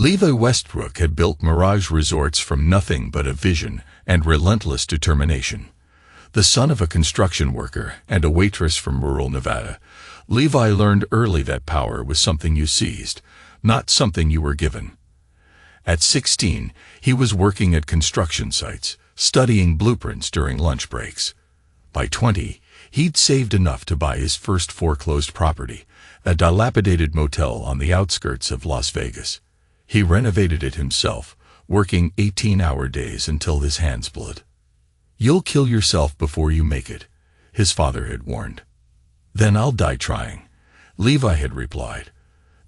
Levi Westbrook had built Mirage Resorts from nothing but a vision and relentless determination. The son of a construction worker and a waitress from rural Nevada, Levi learned early that power was something you seized, not something you were given. At 16, he was working at construction sites, studying blueprints during lunch breaks. By 20, he'd saved enough to buy his first foreclosed property, a dilapidated motel on the outskirts of Las Vegas. He renovated it himself, working 18-hour days until his hands bled. "You'll kill yourself before you make it," his father had warned. "Then I'll die trying," Levi had replied,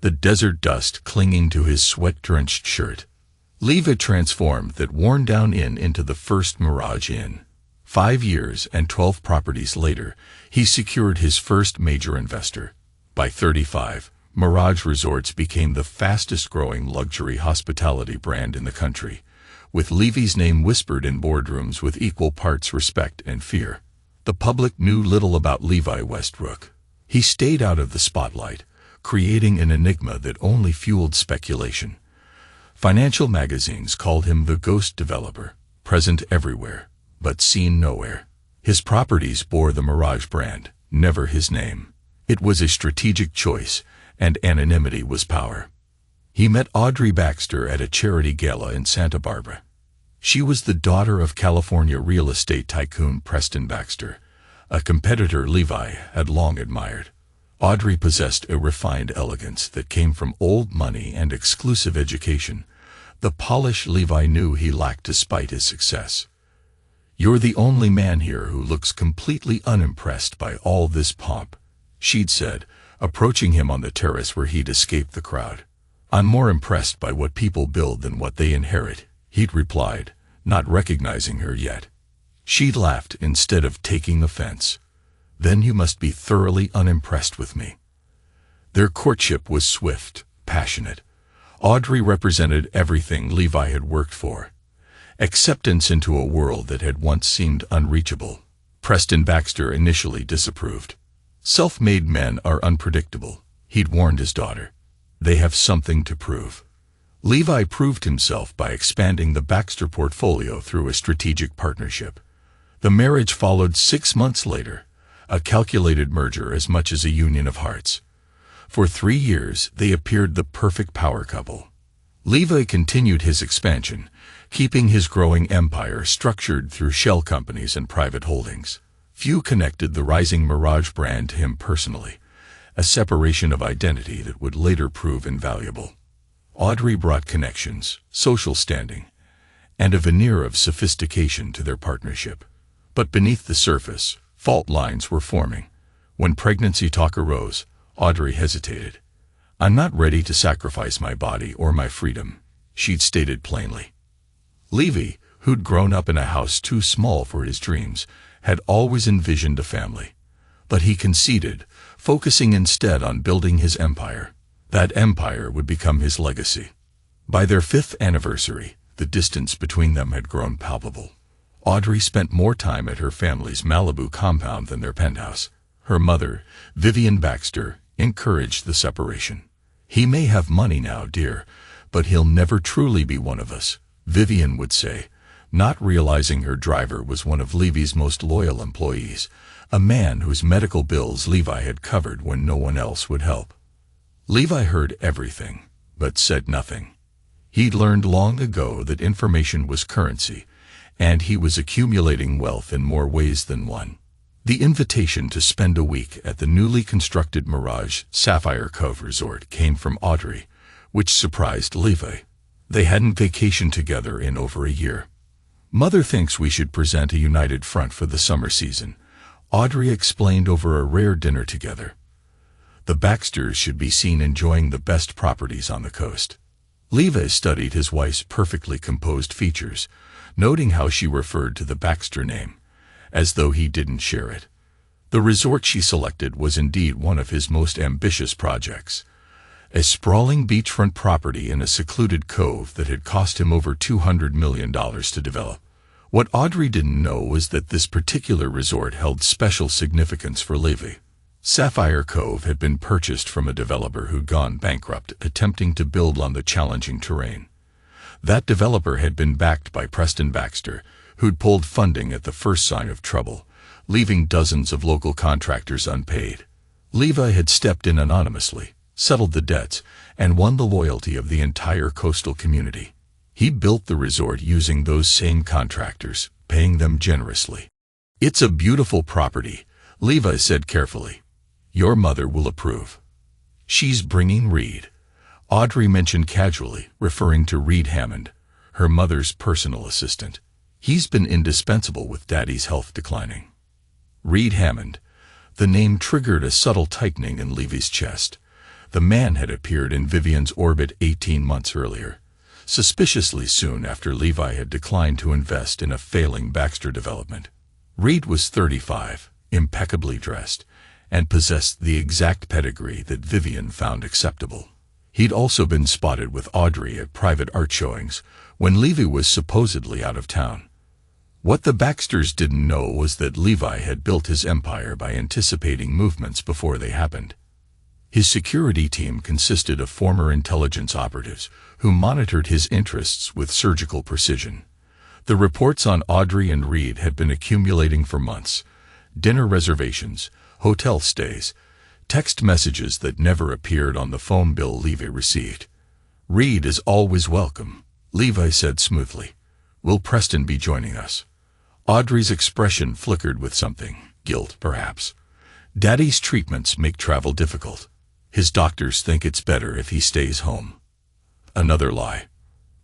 the desert dust clinging to his sweat-drenched shirt. Levi transformed that worn-down inn into the first Mirage Inn. 5 years and 12 properties later, he secured his first major investor. By 35, Mirage Resorts became the fastest-growing luxury hospitality brand in the country, with Levi's name whispered in boardrooms with equal parts respect and fear. The public knew little about Levi Westbrook. He stayed out of the spotlight, creating an enigma that only fueled speculation. Financial magazines called him the ghost developer, present everywhere, but seen nowhere. His properties bore the Mirage brand, never his name. It was a strategic choice, and anonymity was power. He met Audrey Baxter at a charity gala in Santa Barbara. She was the daughter of California real estate tycoon Preston Baxter, a competitor Levi had long admired. Audrey possessed a refined elegance that came from old money and exclusive education, the polish Levi knew he lacked despite his success. "You're the only man here who looks completely unimpressed by all this pomp," she'd said, approaching him on the terrace where he'd escaped the crowd. "I'm more impressed by what people build than what they inherit," he'd replied, not recognizing her yet. She'd laughed instead of taking offense. "Then you must be thoroughly unimpressed with me." Their courtship was swift, passionate. Audrey represented everything Levi had worked for. Acceptance into a world that had once seemed unreachable. Preston Baxter initially disapproved. "Self-made men are unpredictable," he'd warned his daughter. "They have something to prove." Levi proved himself by expanding the Baxter portfolio through a strategic partnership. The marriage followed 6 months later, a calculated merger as much as a union of hearts. For 3 years, they appeared the perfect power couple. Levi continued his expansion, keeping his growing empire structured through shell companies and private holdings. Few connected the rising Mirage brand to him personally, a separation of identity that would later prove invaluable. Audrey brought connections, social standing, and a veneer of sophistication to their partnership. But beneath the surface, fault lines were forming. When pregnancy talk arose, Audrey hesitated. "I'm not ready to sacrifice my body or my freedom," she'd stated plainly. Levi, who'd grown up in a house too small for his dreams, had always envisioned a family. But he conceded, focusing instead on building his empire. That empire would become his legacy. By their 5th anniversary, the distance between them had grown palpable. Audrey spent more time at her family's Malibu compound than their penthouse. Her mother, Vivian Baxter, encouraged the separation. "He may have money now, dear, but he'll never truly be one of us," Vivian would say, not realizing her driver was one of Levi's most loyal employees, a man whose medical bills Levi had covered when no one else would help. Levi heard everything, but said nothing. He'd learned long ago that information was currency, and he was accumulating wealth in more ways than one. The invitation to spend a week at the newly constructed Mirage Sapphire Cove Resort came from Audrey, which surprised Levi. They hadn't vacationed together in over a year. "Mother thinks we should present a united front for the summer season," Audrey explained over a rare dinner together. "The Baxters should be seen enjoying the best properties on the coast." Levi studied his wife's perfectly composed features, noting how she referred to the Baxter name, as though he didn't share it. The resort she selected was indeed one of his most ambitious projects. A sprawling beachfront property in a secluded cove that had cost him over $200 million to develop. What Audrey didn't know was that this particular resort held special significance for Levi. Sapphire Cove had been purchased from a developer who'd gone bankrupt attempting to build on the challenging terrain. That developer had been backed by Preston Baxter, who'd pulled funding at the first sign of trouble, leaving dozens of local contractors unpaid. Levi had stepped in anonymously, settled the debts, and won the loyalty of the entire coastal community. He built the resort using those same contractors, paying them generously. "It's a beautiful property," Levi said carefully. "Your mother will approve." "She's bringing Reed," Audrey mentioned casually, referring to Reed Hammond, her mother's personal assistant. "He's been indispensable with Daddy's health declining." Reed Hammond. The name triggered a subtle tightening in Levy's chest. The man had appeared in Vivian's orbit 18 months earlier, suspiciously soon after Levi had declined to invest in a failing Baxter development. Reed was 35, impeccably dressed, and possessed the exact pedigree that Vivian found acceptable. He'd also been spotted with Audrey at private art showings when Levy was supposedly out of town. What the Baxters didn't know was that Levi had built his empire by anticipating movements before they happened. His security team consisted of former intelligence operatives who monitored his interests with surgical precision. The reports on Audrey and Reed had been accumulating for months. Dinner reservations, hotel stays, text messages that never appeared on the phone bill Levi received. "Reed is always welcome," Levi said smoothly. "Will Preston be joining us?" Audrey's expression flickered with something, guilt perhaps. "Daddy's treatments make travel difficult. His doctors think it's better if he stays home." Another lie.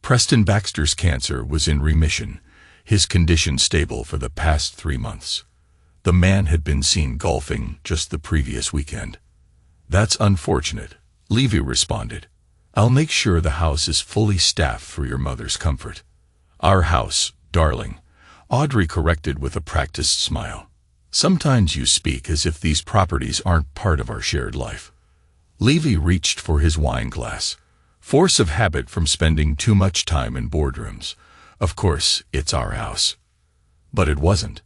Preston Baxter's cancer was in remission, his condition stable for the past 3 months. The man had been seen golfing just the previous weekend. "That's unfortunate," Levy responded. "I'll make sure the house is fully staffed for your mother's comfort." "Our house, darling," Audrey corrected with a practiced smile. "Sometimes you speak as if these properties aren't part of our shared life." Levy reached for his wine glass, force of habit from spending too much time in boardrooms. "Of course, it's our house." But it wasn't.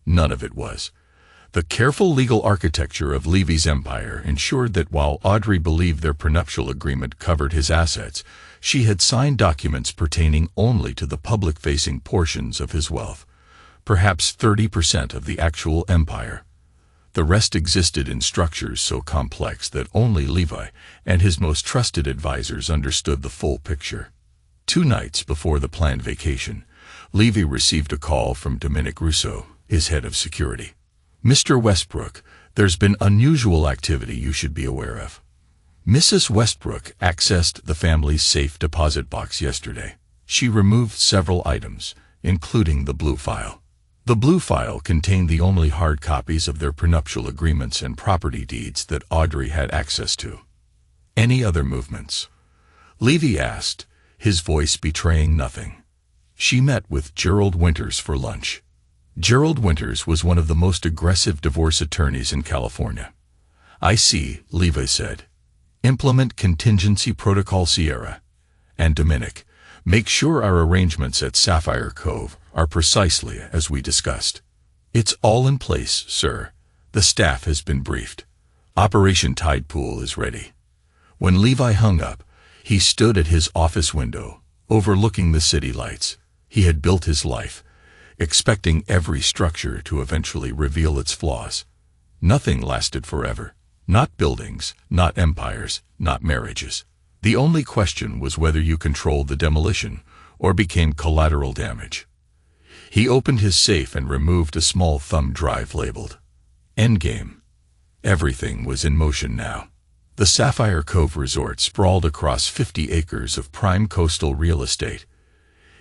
None of it was. The careful legal architecture of Levy's empire ensured that while Audrey believed their prenuptial agreement covered his assets, she had signed documents pertaining only to the public-facing portions of his wealth, perhaps 30% of the actual empire. The rest existed in structures so complex that only Levi and his most trusted advisors understood the full picture. 2 nights before the planned vacation, Levy received a call from Dominic Rousseau, his head of security. "Mr. Westbrook, there's been unusual activity you should be aware of." Mrs. Westbrook accessed the family's safe deposit box yesterday. She removed several items, including the blue file. The blue file contained the only hard copies of their prenuptial agreements and property deeds that Audrey had access to. "Any other movements?" Levy asked, his voice betraying nothing. "She met with Gerald Winters for lunch." Gerald Winters was one of the most aggressive divorce attorneys in California. "I see," Levi said. "Implement contingency protocol Sierra." And Dominic, "Make sure our arrangements at Sapphire Cove are precisely as we discussed." "It's all in place, sir. The staff has been briefed. Operation Tide Pool is ready." When Levi hung up, he stood at his office window, overlooking the city lights. He had built his life, expecting every structure to eventually reveal its flaws. Nothing lasted forever. Not buildings, not empires, not marriages. The only question was whether you controlled the demolition or became collateral damage. He opened his safe and removed a small thumb drive labeled Endgame. Everything was in motion now. The Sapphire Cove Resort sprawled across 50 acres of prime coastal real estate,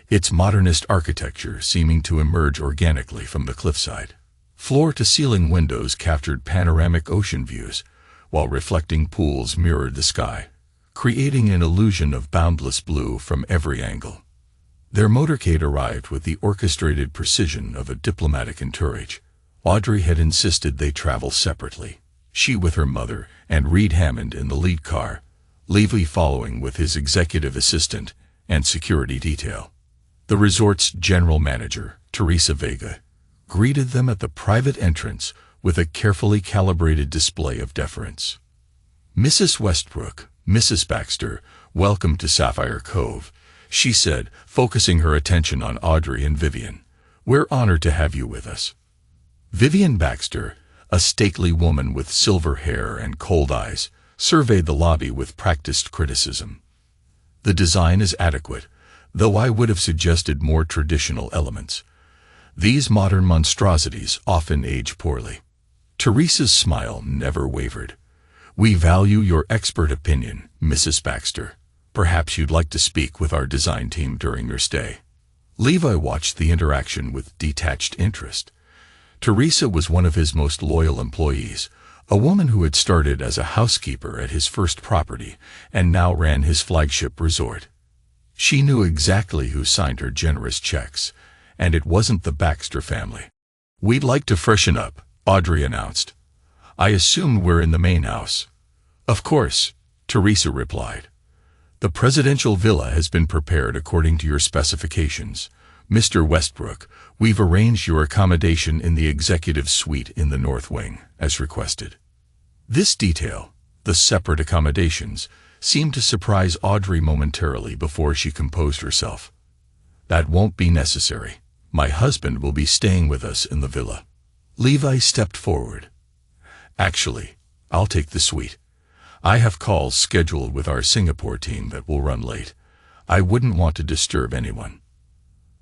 its modernist architecture seeming to emerge organically from the cliffside. Floor-to-ceiling windows captured panoramic ocean views, while reflecting pools mirrored the sky, creating an illusion of boundless blue from every angle. Their motorcade arrived with the orchestrated precision of a diplomatic entourage. Audrey had insisted they travel separately, she with her mother and Reed Hammond in the lead car, Levy following with his executive assistant and security detail. The resort's general manager, Teresa Vega, greeted them at the private entrance with a carefully calibrated display of deference. "Mrs. Westbrook, Mrs. Baxter, welcome to Sapphire Cove," she said, focusing her attention on Audrey and Vivian. "We're honored to have you with us." Vivian Baxter, a stately woman with silver hair and cold eyes, surveyed the lobby with practiced criticism. "The design is adequate, though I would have suggested more traditional elements. These modern monstrosities often age poorly." Teresa's smile never wavered. "We value your expert opinion, Mrs. Baxter. Perhaps you'd like to speak with our design team during your stay." Levi watched the interaction with detached interest. Teresa was one of his most loyal employees, a woman who had started as a housekeeper at his first property and now ran his flagship resort. She knew exactly who signed her generous checks, and it wasn't the Baxter family. "We'd like to freshen up," Audrey announced. "I assume we're in the main house." "Of course," Teresa replied. "The presidential villa has been prepared according to your specifications. Mr. Westbrook, we've arranged your accommodation in the executive suite in the north wing, as requested." This detail, the separate accommodations, seemed to surprise Audrey momentarily before she composed herself. "That won't be necessary. My husband will be staying with us in the villa." Levi stepped forward. "Actually, I'll take the suite. I have calls scheduled with our Singapore team that will run late. I wouldn't want to disturb anyone."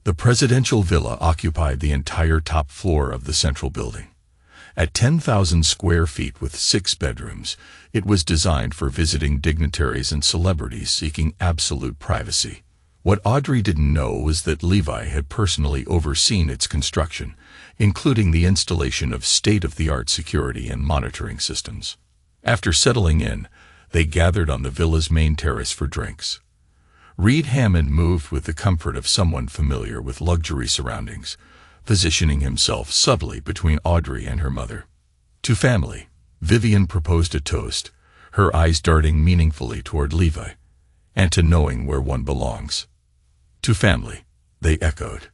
The presidential villa occupied the entire top floor of the central building. At 10,000 square feet with 6 bedrooms, it was designed for visiting dignitaries and celebrities seeking absolute privacy. What Audrey didn't know was that Levi had personally overseen its construction, including the installation of state-of-the-art security and monitoring systems. After settling in, they gathered on the villa's main terrace for drinks. Reed Hammond moved with the comfort of someone familiar with luxury surroundings, positioning himself subtly between Audrey and her mother. To family, Vivian proposed a toast, her eyes darting meaningfully toward Levi, and to knowing where one belongs. To family, they echoed.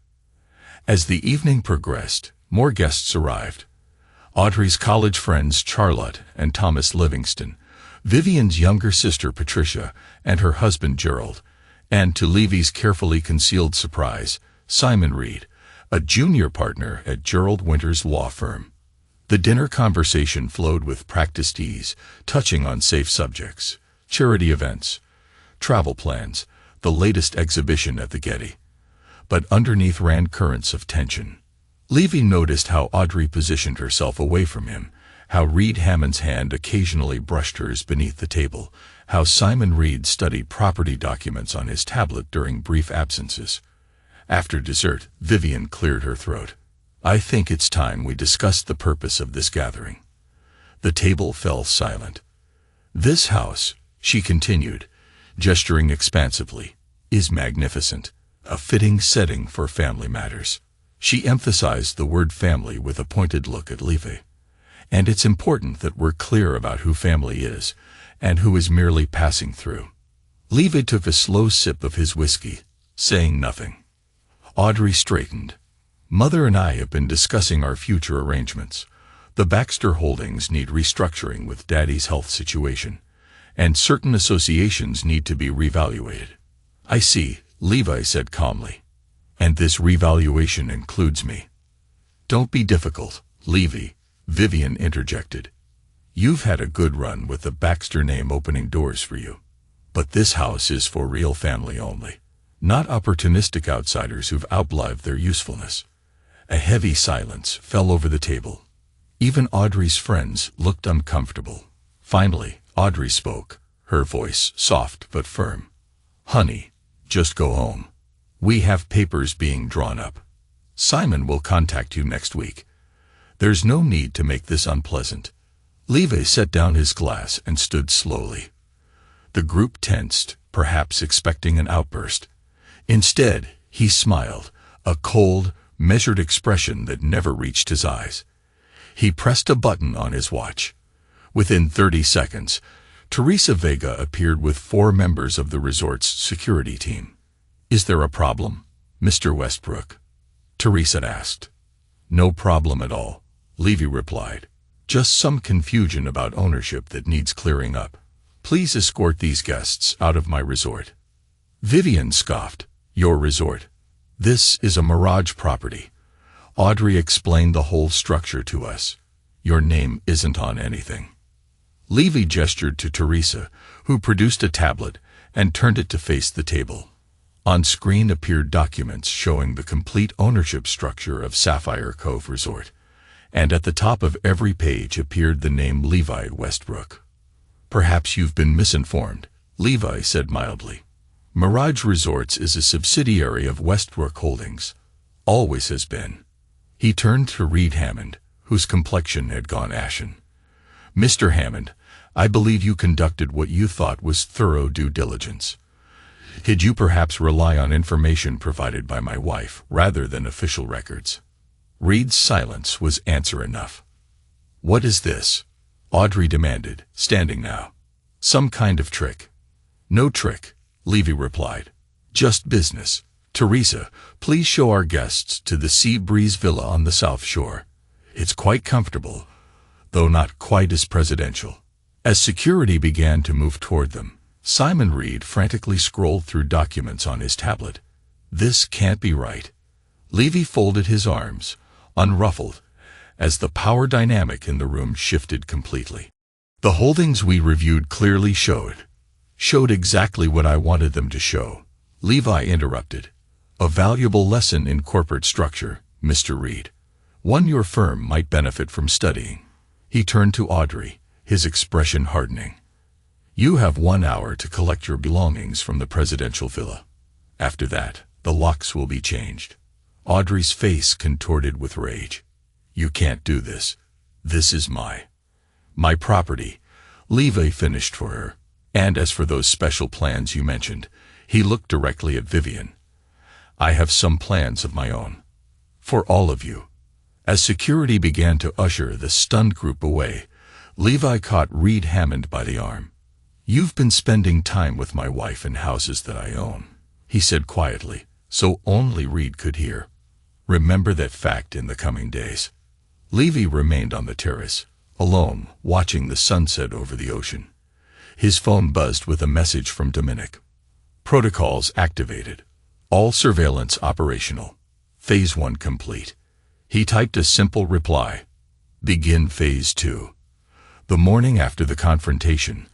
As the evening progressed, more guests arrived. Audrey's college friends Charlotte and Thomas Livingston, Vivian's younger sister Patricia, and her husband Gerald, and to Levy's carefully concealed surprise, Simon Reed, a junior partner at Gerald Winter's law firm. The dinner conversation flowed with practiced ease, touching on safe subjects, charity events, travel plans, the latest exhibition at the Getty. But underneath ran currents of tension. Levy noticed how Audrey positioned herself away from him, how Reed Hammond's hand occasionally brushed hers beneath the table, how Simon Reed studied property documents on his tablet during brief absences. After dessert, Vivian cleared her throat. "I think it's time we discussed the purpose of this gathering." The table fell silent. "This house," she continued, gesturing expansively, "is magnificent, a fitting setting for family matters." She emphasized the word family with a pointed look at Levy. "And it's important that we're clear about who family is, and who is merely passing through." Levy took a slow sip of his whiskey, saying nothing. Audrey straightened. "Mother and I have been discussing our future arrangements. The Baxter holdings need restructuring with Daddy's health situation, and certain associations need to be reevaluated." "I see," Levi said calmly. "And this revaluation includes me." "Don't be difficult, Levy," Vivian interjected. "You've had a good run with the Baxter name opening doors for you. But this house is for real family only, not opportunistic outsiders who've outlived their usefulness." A heavy silence fell over the table. Even Audrey's friends looked uncomfortable. Finally, Audrey spoke, her voice soft but firm. "Honey, just go home. We have papers being drawn up. Simon will contact you next week. There's no need to make this unpleasant." Levi set down his glass and stood slowly. The group tensed, perhaps expecting an outburst. Instead, he smiled, a cold, measured expression that never reached his eyes. He pressed a button on his watch. Within 30 seconds, Teresa Vega appeared with 4 members of the resort's security team. "Is there a problem, Mr. Westbrook?" Teresa asked. "No problem at all," Levy replied. Just some confusion about ownership that needs clearing up. Please escort these guests out of my resort." Vivian scoffed. "Your resort? This is a Mirage property. Audrey explained the whole structure to us. Your name isn't on anything." Levy gestured to Teresa, who produced a tablet and turned it to face the table. On screen appeared documents showing the complete ownership structure of Sapphire Cove Resort, and at the top of every page appeared the name Levi Westbrook. "Perhaps you've been misinformed," Levi said mildly. "Mirage Resorts is a subsidiary of Westbrook Holdings. Always has been." He turned to Reed Hammond, whose complexion had gone ashen. "Mr. Hammond, I believe you conducted what you thought was thorough due diligence. Did you perhaps rely on information provided by my wife rather than official records?" Reed's silence was answer enough. "What is this?" Audrey demanded, standing now. "Some kind of trick?" "No trick," Levy replied. "Just business. Teresa, please show our guests to the Sea Breeze Villa on the South Shore. It's quite comfortable, though not quite as presidential." As security began to move toward them, Simon Reed frantically scrolled through documents on his tablet. "This can't be right." Levy folded his arms, unruffled, as the power dynamic in the room shifted completely. "The holdings we reviewed clearly showed exactly what I wanted them to show," Levi interrupted. "A valuable lesson in corporate structure, Mr. Reed. One your firm might benefit from studying." He turned to Audrey, his expression hardening. "You have 1 hour to collect your belongings from the presidential villa. After that, the locks will be changed." Audrey's face contorted with rage. "You can't do this. This is my property," Levi finished for her. "And as for those special plans you mentioned," he looked directly at Vivian, "I have some plans of my own. For all of you." As security began to usher the stunned group away, Levi caught Reed Hammond by the arm. "You've been spending time with my wife in houses that I own," he said quietly, so only Reed could hear. "Remember that fact in the coming days." Levy remained on the terrace, alone, watching the sunset over the ocean. His phone buzzed with a message from Dominic. "Protocols activated. All surveillance operational. Phase 1 complete." He typed a simple reply. "Begin Phase 2. The morning after the confrontation,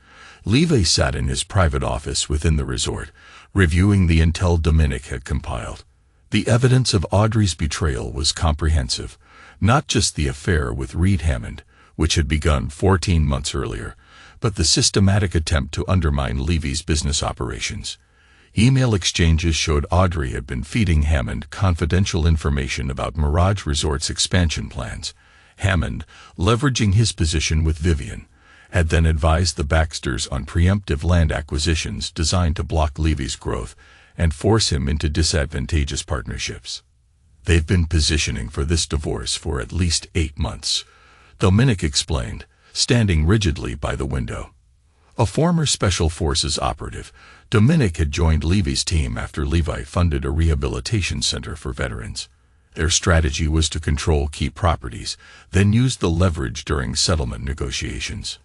Levy sat in his private office within the resort, reviewing the intel Dominic had compiled. The evidence of Audrey's betrayal was comprehensive, not just the affair with Reed Hammond, which had begun 14 months earlier, but the systematic attempt to undermine Levy's business operations. Email exchanges showed Audrey had been feeding Hammond confidential information about Mirage Resort's expansion plans. Hammond, leveraging his position with Vivian, had then advised the Baxters on preemptive land acquisitions designed to block Levy's growth and force him into disadvantageous partnerships. "They've been positioning for this divorce for at least 8 months, Dominic explained, standing rigidly by the window. A former Special Forces operative, Dominic had joined Levy's team after Levi funded a rehabilitation center for veterans. Their strategy was to control key properties, then use the leverage during settlement negotiations.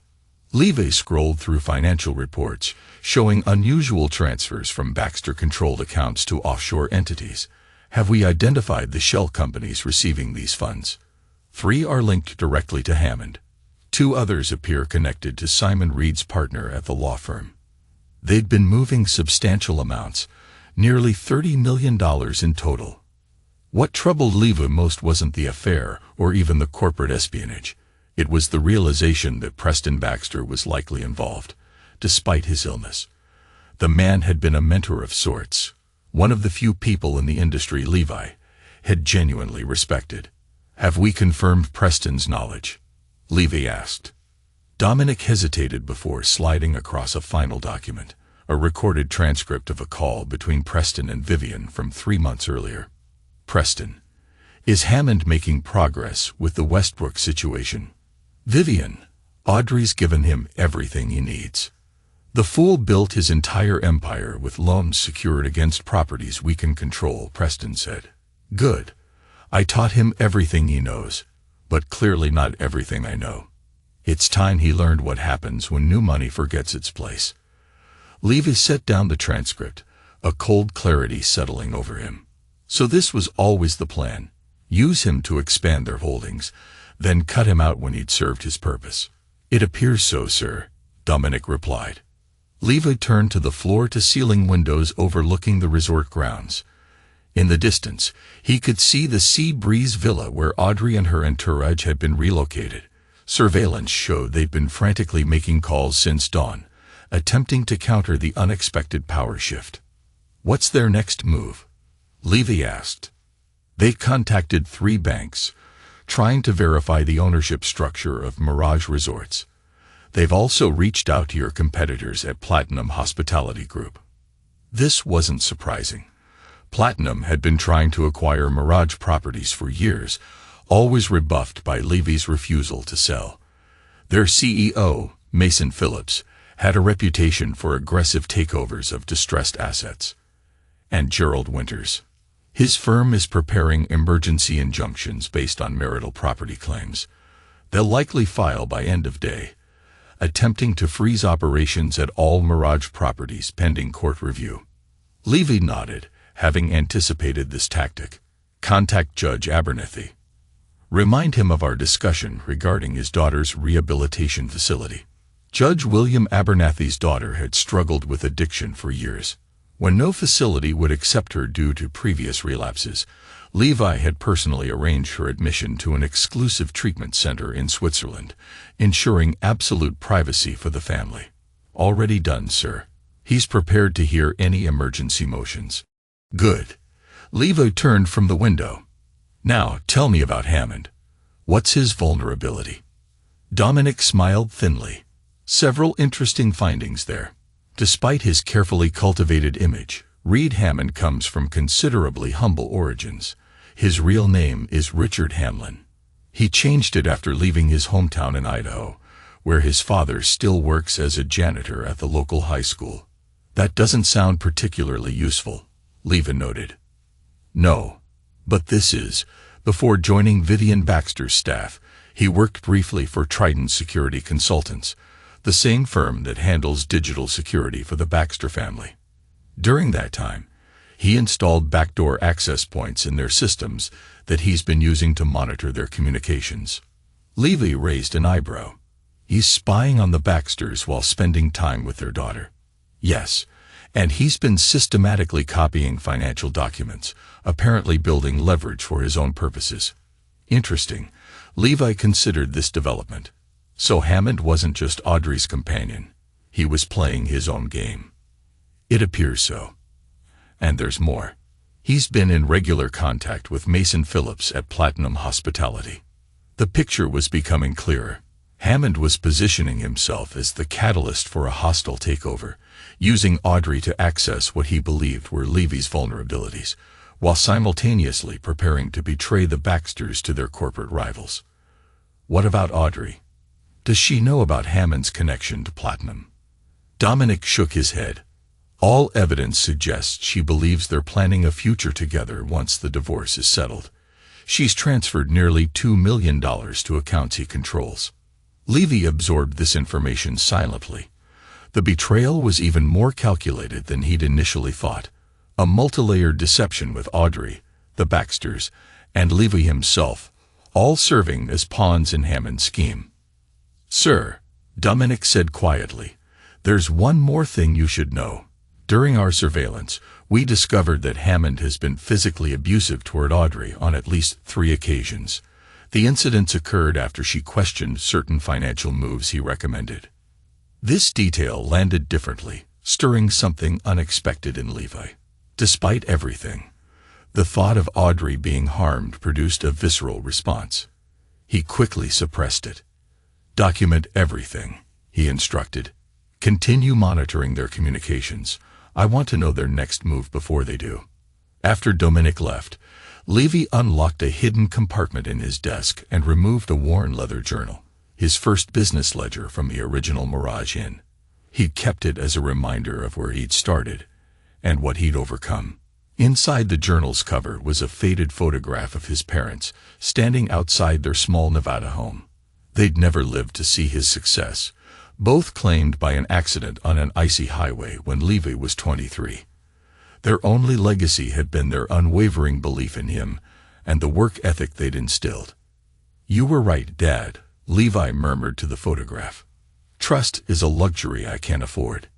Levy scrolled through financial reports, showing unusual transfers from Baxter-controlled accounts to offshore entities. "Have we identified the shell companies receiving these funds? 3 are linked directly to Hammond. 2 others appear connected to Simon Reed's partner at the law firm. They'd been moving substantial amounts, nearly $30 million in total." What troubled Levy most wasn't the affair or even the corporate espionage. It was the realization that Preston Baxter was likely involved, despite his illness. The man had been a mentor of sorts, one of the few people in the industry Levi had genuinely respected. "Have we confirmed Preston's knowledge?" Levy asked. Dominic hesitated before sliding across a final document, a recorded transcript of a call between Preston and Vivian from 3 months earlier. "Preston, is Hammond making progress with the Westbrook situation?" "Vivian, Audrey's given him everything he needs. The fool built his entire empire with loans secured against properties we can control," Preston said. "Good. I taught him everything he knows, but clearly not everything I know." It's time he learned what happens when new money forgets its place. Levy set down the transcript, a cold clarity settling over him. So this was always the plan. Use him to expand their holdings, then cut him out when he'd served his purpose. It appears so, sir, Dominic replied. Levy turned to the floor-to-ceiling windows overlooking the resort grounds. In the distance, he could see the Sea Breeze Villa where Audrey and her entourage had been relocated. Surveillance showed they'd been frantically making calls since dawn, attempting to counter the unexpected power shift. What's their next move? Levy asked. They contacted 3 banks, trying to verify the ownership structure of Mirage Resorts. They've also reached out to your competitors at Platinum Hospitality Group. This wasn't surprising. Platinum had been trying to acquire Mirage properties for years, always rebuffed by Levy's refusal to sell. Their CEO, Mason Phillips, had a reputation for aggressive takeovers of distressed assets. And Gerald Winters. His firm is preparing emergency injunctions based on marital property claims. They'll likely file by end of day, attempting to freeze operations at all Mirage properties pending court review. Levy nodded, having anticipated this tactic. Contact Judge Abernethy. Remind him of our discussion regarding his daughter's rehabilitation facility. Judge William Abernethy's daughter had struggled with addiction for years. When no facility would accept her due to previous relapses, Levy had personally arranged her admission to an exclusive treatment center in Switzerland, ensuring absolute privacy for the family. Already done, sir. He's prepared to hear any emergency motions. Good. Levy turned from the window. Now, tell me about Hammond. What's his vulnerability? Dominic smiled thinly. Several interesting findings there. Despite his carefully cultivated image, Reed Hammond comes from considerably humble origins. His real name is Richard Hamlin. He changed it after leaving his hometown in Idaho, where his father still works as a janitor at the local high school. That doesn't sound particularly useful, Levy noted. No, but this is. Before joining Vivian Baxter's staff, he worked briefly for Trident Security Consultants, the same firm that handles digital security for the Baxter family. During that time, he installed backdoor access points in their systems that he's been using to monitor their communications. Levy raised an eyebrow. He's spying on the Baxters while spending time with their daughter. Yes, and he's been systematically copying financial documents, apparently building leverage for his own purposes. Interesting. Levy considered this development. So Hammond wasn't just Audrey's companion. He was playing his own game. It appears so. And there's more. He's been in regular contact with Mason Phillips at Platinum Hospitality. The picture was becoming clearer. Hammond was positioning himself as the catalyst for a hostile takeover, using Audrey to access what he believed were Levy's vulnerabilities, while simultaneously preparing to betray the Baxters to their corporate rivals. What about Audrey? Does she know about Hammond's connection to Platinum? Dominic shook his head. All evidence suggests she believes they're planning a future together once the divorce is settled. She's transferred nearly $2 million to accounts he controls. Levy absorbed this information silently. The betrayal was even more calculated than he'd initially thought. A multi-layered deception with Audrey, the Baxters, and Levy himself, all serving as pawns in Hammond's scheme. Sir, Dominic said quietly, there's one more thing you should know. During our surveillance, we discovered that Hammond has been physically abusive toward Audrey on at least 3 occasions. The incidents occurred after she questioned certain financial moves he recommended. This detail landed differently, stirring something unexpected in Levy. Despite everything, the thought of Audrey being harmed produced a visceral response. He quickly suppressed it. Document everything, he instructed. Continue monitoring their communications. I want to know their next move before they do. After Dominic left, Levy unlocked a hidden compartment in his desk and removed a worn leather journal, his first business ledger from the original Mirage Inn. He'd kept it as a reminder of where he'd started and what he'd overcome. Inside the journal's cover was a faded photograph of his parents standing outside their small Nevada home. They'd never lived to see his success, both claimed by an accident on an icy highway when Levi was 23. Their only legacy had been their unwavering belief in him and the work ethic they'd instilled. "You were right, Dad," Levi murmured to the photograph. "Trust is a luxury I can't afford."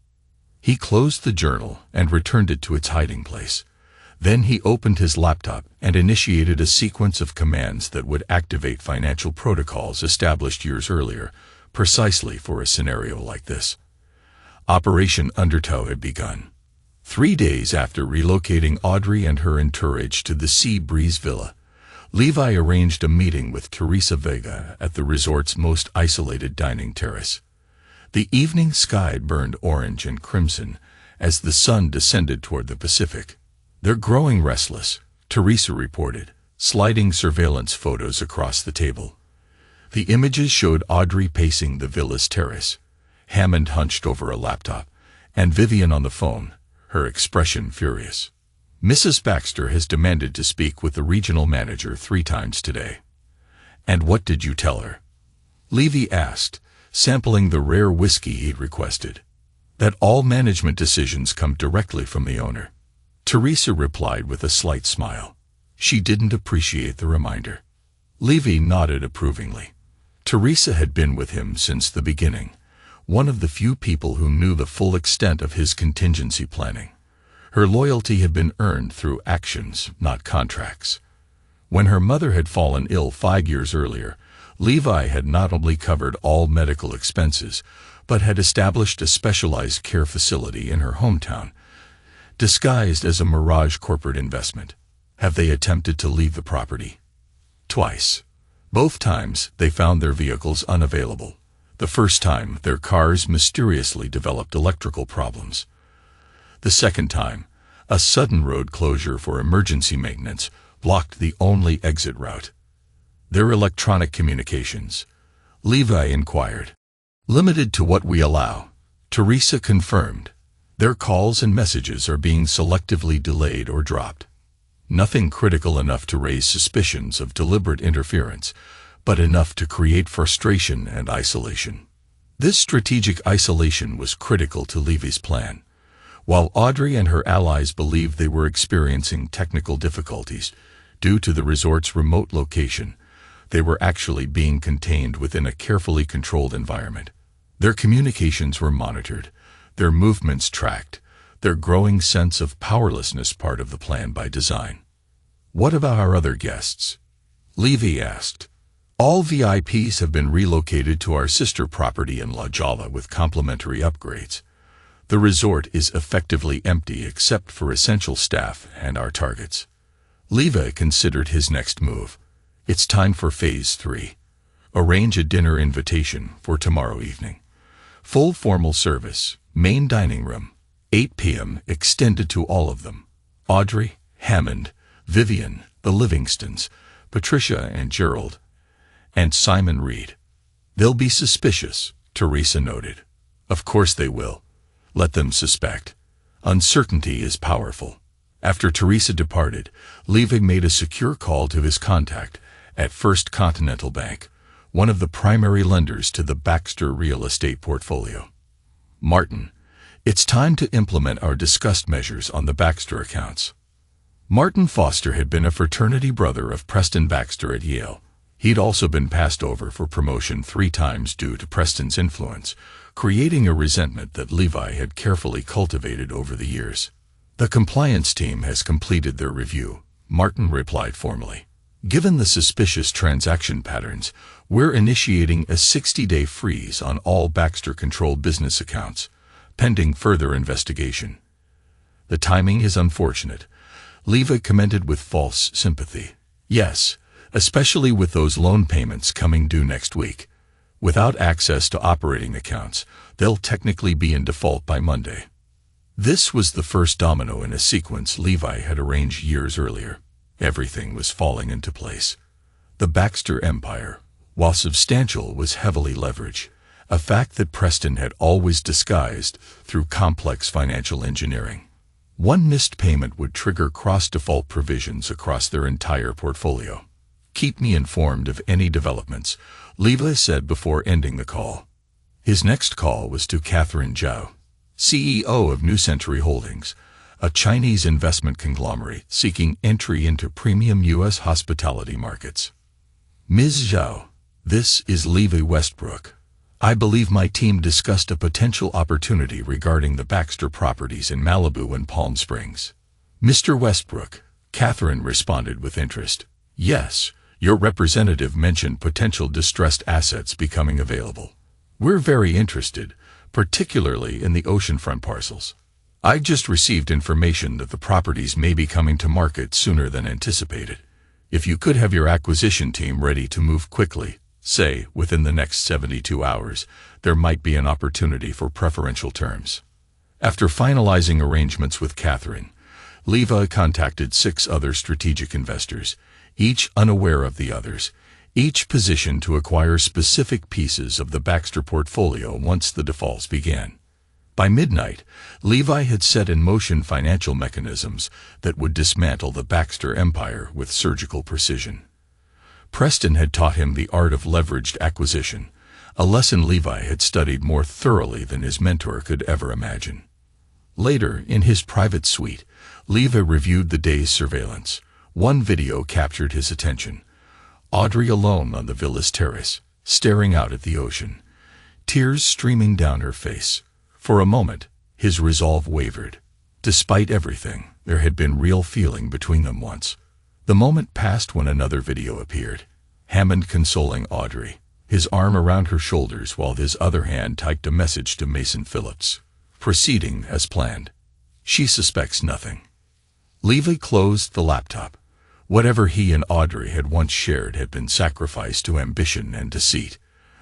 He closed the journal and returned it to its hiding place. Then he opened his laptop and initiated a sequence of commands that would activate financial protocols established years earlier, precisely for a scenario like this. Operation Undertow had begun. 3 days after relocating Audrey and her entourage to the Sea Breeze Villa, Levi arranged a meeting with Teresa Vega at the resort's most isolated dining terrace. The evening sky burned orange and crimson as the sun descended toward the Pacific. "They're growing restless," Teresa reported, sliding surveillance photos across the table. The images showed Audrey pacing the villa's terrace, Hammond hunched over a laptop, and Vivian on the phone, her expression furious. "Mrs. Baxter has demanded to speak with the regional manager 3 times today." "And what did you tell her?" Levy asked, sampling the rare whiskey he'd requested. "That all management decisions come directly from the owner." Teresa replied with a slight smile. She didn't appreciate the reminder. Levy nodded approvingly. Teresa had been with him since the beginning, one of the few people who knew the full extent of his contingency planning. Her loyalty had been earned through actions, not contracts. When her mother had fallen ill 5 years earlier, Levi had not only covered all medical expenses, but had established a specialized care facility in her hometown, disguised as a Mirage corporate investment. Have they attempted to leave the property? Twice. Both times they found their vehicles unavailable. The first time, their cars mysteriously developed electrical problems. The second time, a sudden road closure for emergency maintenance blocked the only exit route. "Their electronic communications?" Levi inquired. "Limited to what we allow," Teresa confirmed. "Their calls and messages are being selectively delayed or dropped. Nothing critical enough to raise suspicions of deliberate interference, but enough to create frustration and isolation." This strategic isolation was critical to Levy's plan. While Audrey and her allies believed they were experiencing technical difficulties due to the resort's remote location, they were actually being contained within a carefully controlled environment. Their communications were monitored, their movements tracked, their growing sense of powerlessness part of the plan by design. "What about our other guests?" Levy asked. "All VIPs have been relocated to our sister property in La Jolla with complimentary upgrades. The resort is effectively empty except for essential staff and our targets." Levi considered his next move. "It's time for Phase 3. Arrange a dinner invitation for tomorrow evening. Full formal service, main dining room, 8 p.m. extended to all of them. Audrey, Hammond, Vivian, the Livingstons, Patricia and Gerald, and Simon Reed." "They'll be suspicious," Teresa noted. "Of course they will. Let them suspect. Uncertainty is powerful." After Teresa departed, Levi made a secure call to his contact at First Continental Bank, one of the primary lenders to the Baxter real estate portfolio. "Martin, it's time to implement our discussed measures on the Baxter accounts." Martin Foster had been a fraternity brother of Preston Baxter at Yale. He'd also been passed over for promotion 3 times due to Preston's influence, creating a resentment that Levi had carefully cultivated over the years. "The compliance team has completed their review," Martin replied formally. "Given the suspicious transaction patterns, we're initiating a 60-day freeze on all Baxter-controlled business accounts, pending further investigation." "The timing is unfortunate," Levi commented with false sympathy. "Yes, especially with those loan payments coming due next week. Without access to operating accounts, they'll technically be in default by Monday." This was the first domino in a sequence Levi had arranged years earlier. Everything was falling into place. The Baxter empire, while substantial, was heavily leveraged, a fact that Preston had always disguised through complex financial engineering. One missed payment would trigger cross-default provisions across their entire portfolio. "Keep me informed of any developments," Levi said before ending the call. His next call was to Catherine Zhao, CEO of New Century Holdings, a Chinese investment conglomerate seeking entry into premium U.S. hospitality markets. Ms. Zhao, this is Levi Westbrook. I believe my team discussed a potential opportunity regarding the Baxter properties in Malibu and Palm Springs. Mr. Westbrook, Catherine responded with interest. Yes, your representative mentioned potential distressed assets becoming available. We're very interested, particularly in the oceanfront parcels. I just received information that the properties may be coming to market sooner than anticipated. If you could have your acquisition team ready to move quickly, say within the next 72 hours, there might be an opportunity for preferential terms. After finalizing arrangements with Catherine, Levi contacted 6 other strategic investors, each unaware of the others, each positioned to acquire specific pieces of the Baxter portfolio once the defaults began. By midnight, Levi had set in motion financial mechanisms that would dismantle the Baxter empire with surgical precision. Preston had taught him the art of leveraged acquisition, a lesson Levi had studied more thoroughly than his mentor could ever imagine. Later, in his private suite, Levi reviewed the day's surveillance. One video captured his attention. Audrey alone on the villa's terrace, staring out at the ocean, tears streaming down her face. For a moment, his resolve wavered. Despite everything, there had been real feeling between them once. The moment passed when another video appeared. Hammond consoling Audrey, his arm around her shoulders while his other hand typed a message to Mason Phillips. Proceeding as planned. She suspects nothing. Levi closed the laptop. Whatever he and Audrey had once shared had been sacrificed to ambition and deceit.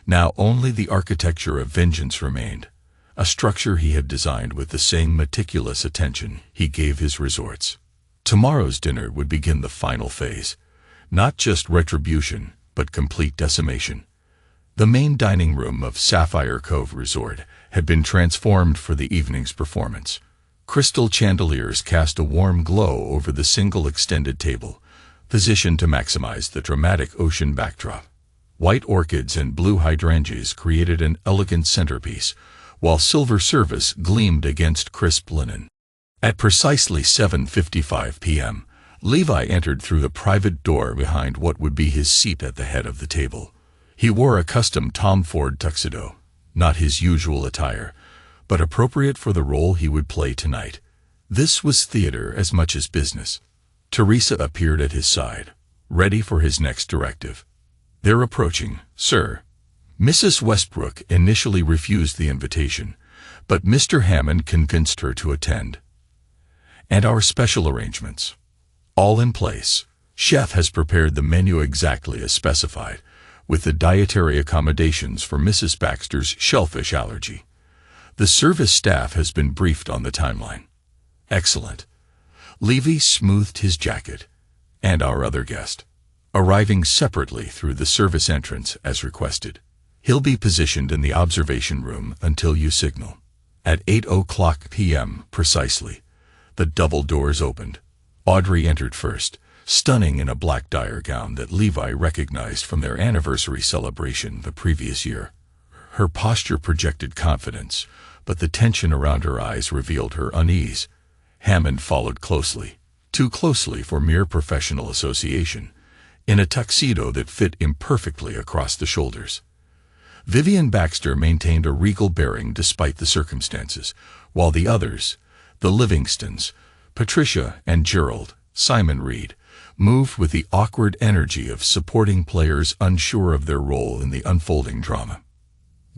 Now only the architecture of vengeance remained, a structure he had designed with the same meticulous attention he gave his resorts. Tomorrow's dinner would begin the final phase, not just retribution, but complete decimation. The main dining room of Sapphire Cove Resort had been transformed for the evening's performance. Crystal chandeliers cast a warm glow over the single extended table, positioned to maximize the dramatic ocean backdrop. White orchids and blue hydrangeas created an elegant centerpiece, while silver service gleamed against crisp linen. At precisely 7:55 p.m., Levi entered through the private door behind what would be his seat at the head of the table. He wore a custom Tom Ford tuxedo, not his usual attire, but appropriate for the role he would play tonight. This was theater as much as business. Teresa appeared at his side, ready for his next directive. "They're approaching, sir." Mrs. Westbrook initially refused the invitation, but Mr. Hammond convinced her to attend. "And our special arrangements? All in place. Chef has prepared the menu exactly as specified, with the dietary accommodations for Mrs. Baxter's shellfish allergy. The service staff has been briefed on the timeline." "Excellent." Levi smoothed his jacket. "And our other guest?" "Arriving separately through the service entrance as requested. He'll be positioned in the observation room until you signal." At 8:00 p.m. precisely, the double doors opened. Audrey entered first, stunning in a black dyer gown that Levi recognized from their anniversary celebration the previous year. Her posture projected confidence, but the tension around her eyes revealed her unease. Hammond followed closely, too closely for mere professional association, in a tuxedo that fit imperfectly across the shoulders. Vivian Baxter maintained a regal bearing despite the circumstances, while the others, the Livingstons, Patricia and Gerald, Simon Reed, moved with the awkward energy of supporting players unsure of their role in the unfolding drama.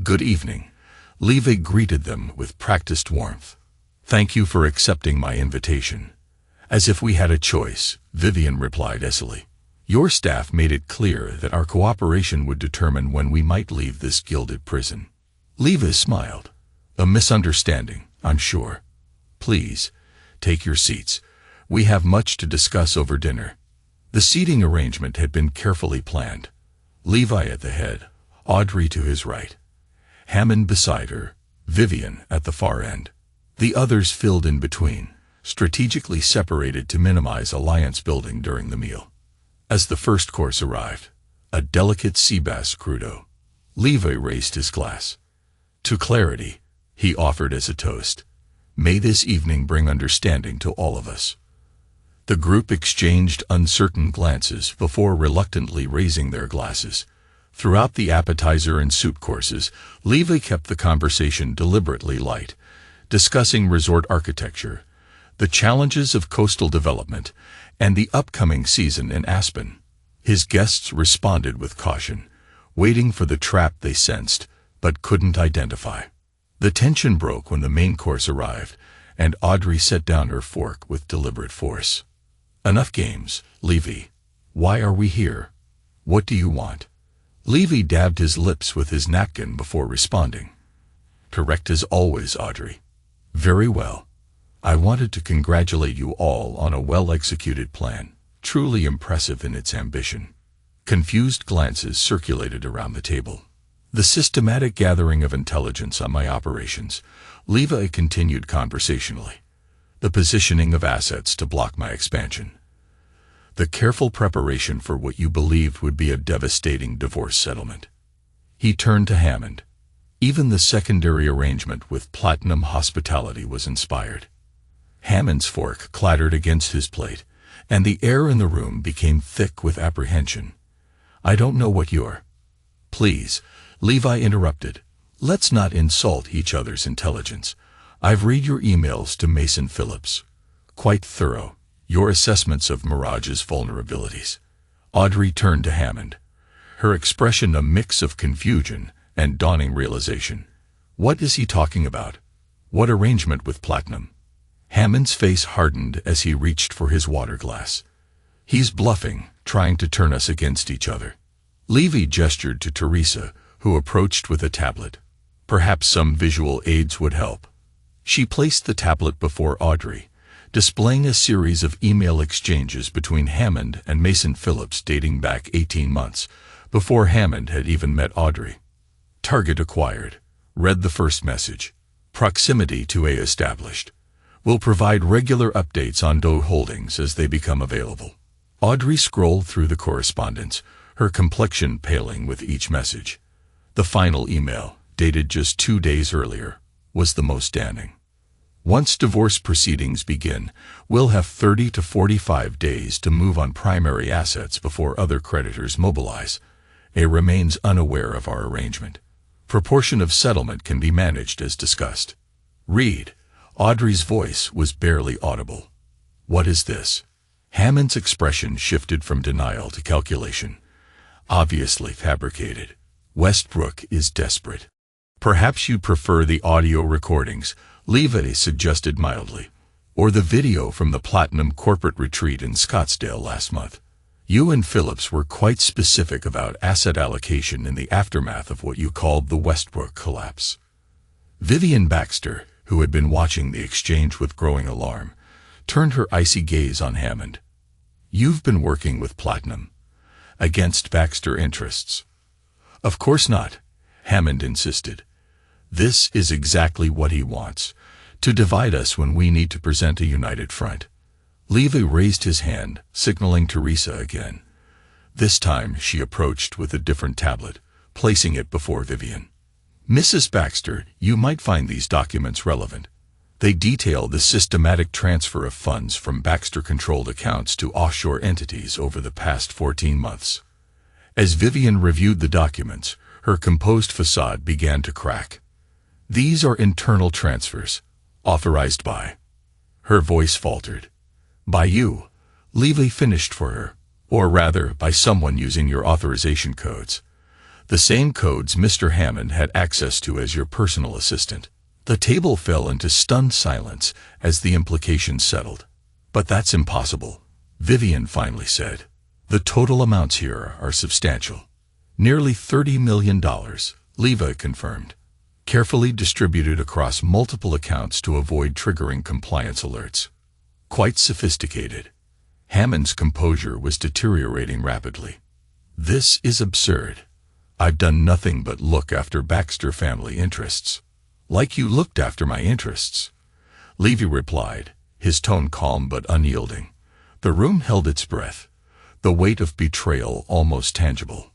"Good evening." Levi greeted them with practiced warmth. "Thank you for accepting my invitation." "As if we had a choice," Vivian replied acidly. "Your staff made it clear that our cooperation would determine when we might leave this gilded prison." Levi smiled. "A misunderstanding, I'm sure. Please, take your seats. We have much to discuss over dinner." The seating arrangement had been carefully planned. Levi at the head, Audrey to his right, Hammond beside her, Vivian at the far end. The others filled in between, strategically separated to minimize alliance building during the meal. As the first course arrived, a delicate sea bass crudo, Levi raised his glass. To clarity, he offered as a toast. May this evening bring understanding to all of us. The group exchanged uncertain glances before reluctantly raising their glasses. Throughout the appetizer and soup courses, Levi kept the conversation deliberately light, discussing resort architecture, the challenges of coastal development, and the upcoming season in Aspen. His guests responded with caution, waiting for the trap they sensed but couldn't identify. The tension broke when the main course arrived, and Audrey set down her fork with deliberate force. Enough games, Levi. Why are we here? What do you want? Levi dabbed his lips with his napkin before responding. Correct as always, Audrey. Very well. I wanted to congratulate you all on a well-executed plan, truly impressive in its ambition. Confused glances circulated around the table. The systematic gathering of intelligence on my operations, Levi continued conversationally. The positioning of assets to block my expansion. The careful preparation for what you believed would be a devastating divorce settlement. He turned to Hammond. Even the secondary arrangement with Platinum Hospitality was inspired. Hammond's fork clattered against his plate, and the air in the room became thick with apprehension. I don't know what you're... Please, Levi interrupted. Let's not insult each other's intelligence. I've read your emails to Mason Phillips. Quite thorough. Your assessments of Mirage's vulnerabilities. Audrey turned to Hammond, her expression a mix of confusion and dawning realization. What is he talking about? What arrangement with Platinum? Hammond's face hardened as he reached for his water glass. He's bluffing, trying to turn us against each other. Levi gestured to Teresa, who approached with a tablet. Perhaps some visual aids would help. She placed the tablet before Audrey, displaying a series of email exchanges between Hammond and Mason Phillips dating back 18 months, before Hammond had even met Audrey. Target acquired. Read the first message. Proximity to A established. Will provide regular updates on Doe holdings as they become available. Audrey scrolled through the correspondence, her complexion paling with each message. The final email, dated just 2 days earlier, was the most damning. Once divorce proceedings begin, we'll have 30 to 45 days to move on primary assets before other creditors mobilize. A remains unaware of our arrangement. Proportion of settlement can be managed as discussed. Read. Audrey's voice was barely audible. What is this? Hammond's expression shifted from denial to calculation. Obviously fabricated. Westbrook is desperate. Perhaps you'd prefer the audio recordings, Levi suggested mildly, or the video from the Platinum corporate retreat in Scottsdale last month. You and Phillips were quite specific about asset allocation in the aftermath of what you called the Westbrook collapse. Vivian Baxter, who had been watching the exchange with growing alarm, turned her icy gaze on Hammond. You've been working with Platinum. Against Baxter interests. Of course not, Hammond insisted. This is exactly what he wants, to divide us when we need to present a united front. Levi raised his hand, signaling Teresa again. This time she approached with a different tablet, placing it before Vivian. Mrs. Baxter, you might find these documents relevant. They detail the systematic transfer of funds from Baxter-controlled accounts to offshore entities over the past 14 months. As Vivian reviewed the documents, her composed facade began to crack. These are internal transfers, authorized by. Her voice faltered. By you. Levi finished for her, or rather, by someone using your authorization codes. The same codes Mr. Hammond had access to as your personal assistant. The table fell into stunned silence as the implications settled. But that's impossible, Vivian finally said. The total amounts here are substantial. Nearly $30 million, Levi confirmed. Carefully distributed across multiple accounts to avoid triggering compliance alerts. Quite sophisticated. Hammond's composure was deteriorating rapidly. This is absurd. I've done nothing but look after Baxter family interests. Like you looked after my interests. Levi replied, his tone calm but unyielding. The room held its breath, the weight of betrayal almost tangible.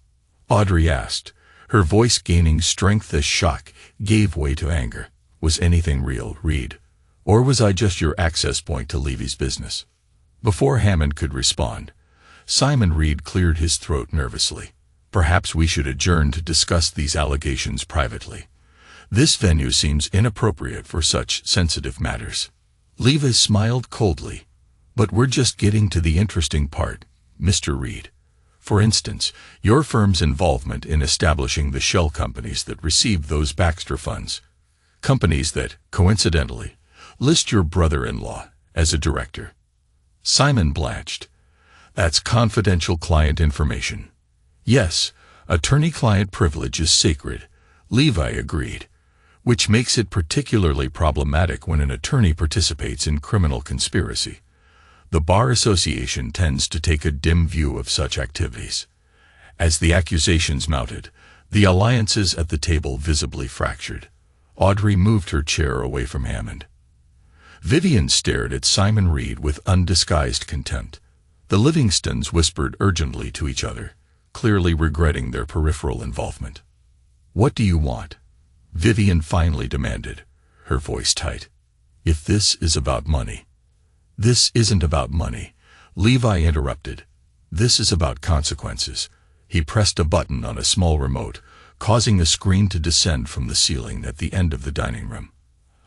Audrey asked, Her voice gaining strength as shock gave way to anger. Was anything real, Reed? Or was I just your access point to Levy's business? Before Hammond could respond, Simon Reed cleared his throat nervously. Perhaps we should adjourn to discuss these allegations privately. This venue seems inappropriate for such sensitive matters. Levy smiled coldly. But we're just getting to the interesting part, Mr. Reed. For instance, your firm's involvement in establishing the shell companies that received those Baxter funds. Companies that, coincidentally, list your brother-in-law as a director. Simon blanched. That's confidential client information. Yes, attorney-client privilege is sacred, Levi agreed, which makes it particularly problematic when an attorney participates in criminal conspiracy. The Bar Association tends to take a dim view of such activities. As the accusations mounted, the alliances at the table visibly fractured. Audrey moved her chair away from Hammond. Vivian stared at Simon Reed with undisguised contempt. The Livingstons whispered urgently to each other, clearly regretting their peripheral involvement. What do you want? Vivian finally demanded, her voice tight. If this is about money. This isn't about money, Levi interrupted. This is about consequences. He pressed a button on a small remote, causing a screen to descend from the ceiling at the end of the dining room.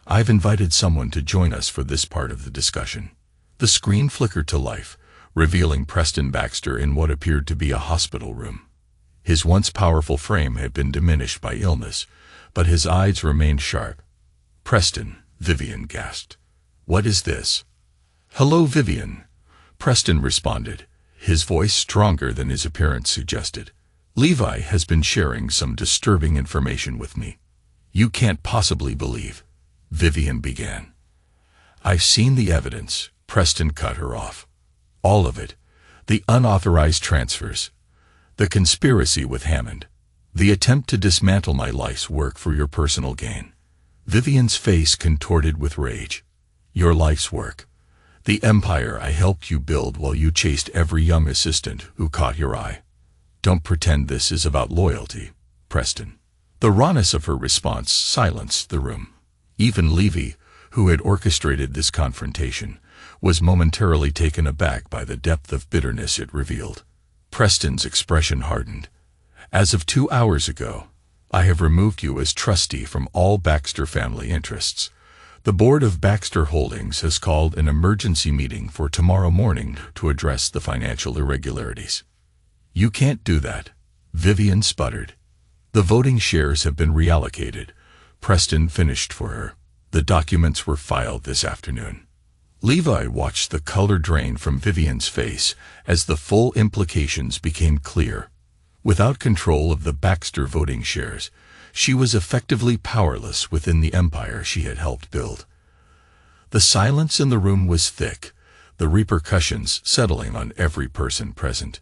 I've invited someone to join us for this part of the discussion. The screen flickered to life, revealing Preston Baxter in what appeared to be a hospital room. His once powerful frame had been diminished by illness, but his eyes remained sharp. Preston, Vivian gasped. What is this? Hello, Vivian, Preston responded, his voice stronger than his appearance suggested. Levi has been sharing some disturbing information with me. You can't possibly believe, Vivian began. I've seen the evidence, Preston cut her off. All of it. The unauthorized transfers. The conspiracy with Hammond. The attempt to dismantle my life's work for your personal gain. Vivian's face contorted with rage. Your life's work. The empire I helped you build while you chased every young assistant who caught your eye. Don't pretend this is about loyalty, Preston. The rawness of her response silenced the room. Even Levy, who had orchestrated this confrontation, was momentarily taken aback by the depth of bitterness it revealed. Preston's expression hardened. As of 2 hours ago, I have removed you as trustee from all Baxter family interests. The board of Baxter Holdings has called an emergency meeting for tomorrow morning to address the financial irregularities. You can't do that, Vivian sputtered. The voting shares have been reallocated, Preston finished for her. The documents were filed this afternoon. Levi watched the color drain from Vivian's face as the full implications became clear. Without control of the Baxter voting shares, she was effectively powerless within the empire she had helped build. The silence in the room was thick, the repercussions settling on every person present.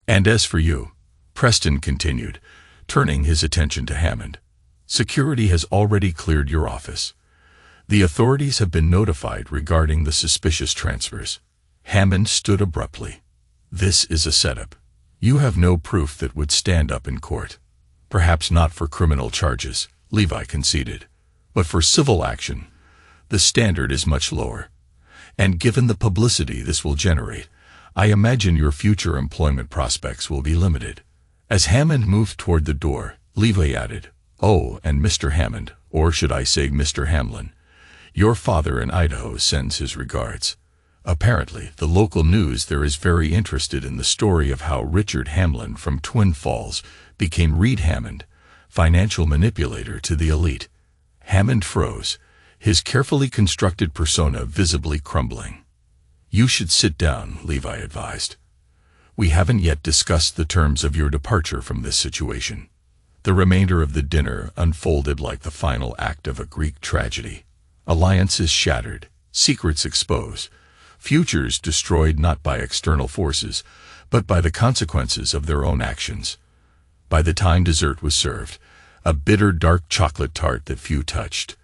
And as for you, Preston continued, turning his attention to Hammond, security has already cleared your office. The authorities have been notified regarding the suspicious transfers. Hammond stood abruptly. This is a setup. You have no proof that would stand up in court. Perhaps not for criminal charges, Levi conceded, but for civil action, the standard is much lower. And given the publicity this will generate, I imagine your future employment prospects will be limited. As Hammond moved toward the door, Levi added, Oh, and Mr. Hammond, or should I say Mr. Hamlin, your father in Idaho sends his regards. Apparently, the local news there is very interested in the story of how Richard Hamlin from Twin Falls became Reed Hammond, financial manipulator to the elite. Hammond froze, his carefully constructed persona visibly crumbling. You should sit down, Levi advised. We haven't yet discussed the terms of your departure from this situation. The remainder of the dinner unfolded like the final act of a Greek tragedy. Alliances shattered, secrets exposed, futures destroyed not by external forces, but by the consequences of their own actions. By the time dessert was served, a bitter dark chocolate tart that few touched,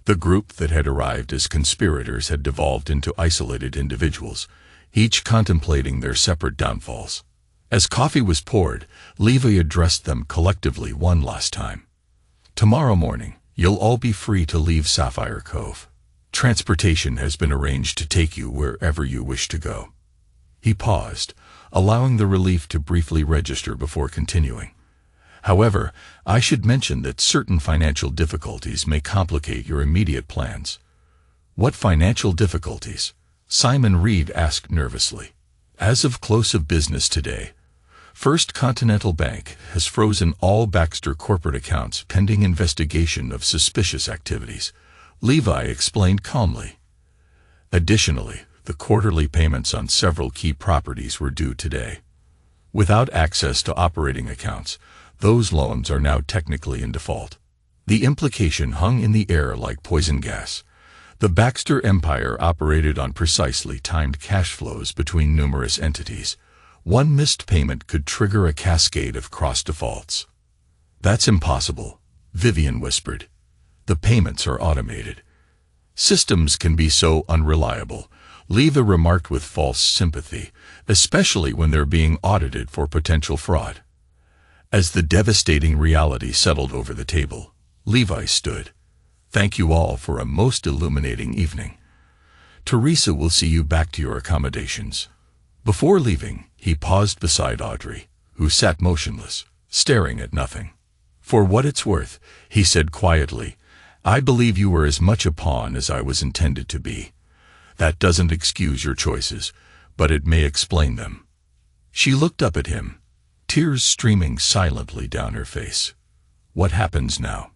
the group that had arrived as conspirators had devolved into isolated individuals, each contemplating their separate downfalls. As coffee was poured, Levi addressed them collectively one last time. Tomorrow morning, you'll all be free to leave Sapphire Cove. Transportation has been arranged to take you wherever you wish to go. He paused, allowing the relief to briefly register before continuing. However, I should mention that certain financial difficulties may complicate your immediate plans. What financial difficulties? Simon Reed asked nervously. As of close of business today, First Continental Bank has frozen all Baxter corporate accounts pending investigation of suspicious activities, Levi explained calmly. Additionally, the quarterly payments on several key properties were due today. Without access to operating accounts, those loans are now technically in default. The implication hung in the air like poison gas. The Baxter empire operated on precisely timed cash flows between numerous entities. One missed payment could trigger a cascade of cross defaults. That's impossible, Vivian whispered. The payments are automated. Systems can be so unreliable, Levi remarked with false sympathy, especially when they're being audited for potential fraud. As the devastating reality settled over the table, Levi stood. Thank you all for a most illuminating evening. Teresa will see you back to your accommodations. Before leaving, he paused beside Audrey, who sat motionless, staring at nothing. For what it's worth, he said quietly, I believe you were as much a pawn as I was intended to be. That doesn't excuse your choices, but it may explain them. She looked up at him, tears streaming silently down her face. What happens now?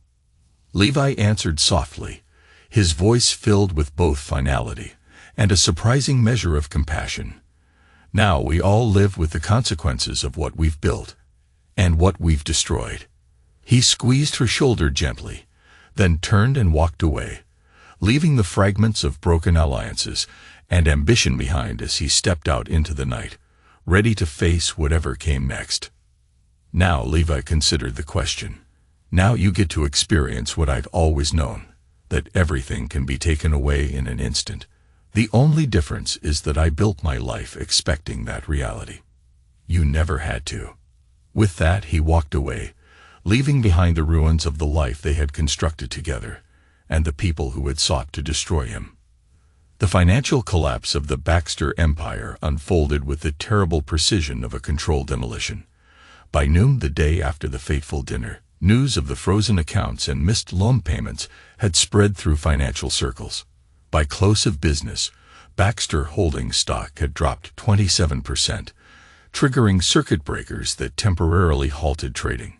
Levi answered softly, his voice filled with both finality and a surprising measure of compassion. Now we all live with the consequences of what we've built and what we've destroyed. He squeezed her shoulder gently, then turned and walked away, leaving the fragments of broken alliances and ambition behind as he stepped out into the night, ready to face whatever came next. Now Levi considered the question. Now you get to experience what I've always known, that everything can be taken away in an instant. The only difference is that I built my life expecting that reality. You never had to. With that, he walked away, leaving behind the ruins of the life they had constructed together, and the people who had sought to destroy him. The financial collapse of the Baxter empire unfolded with the terrible precision of a controlled demolition. By noon the day after the fateful dinner, news of the frozen accounts and missed loan payments had spread through financial circles. By close of business, Baxter Holdings stock had dropped 27%, triggering circuit breakers that temporarily halted trading.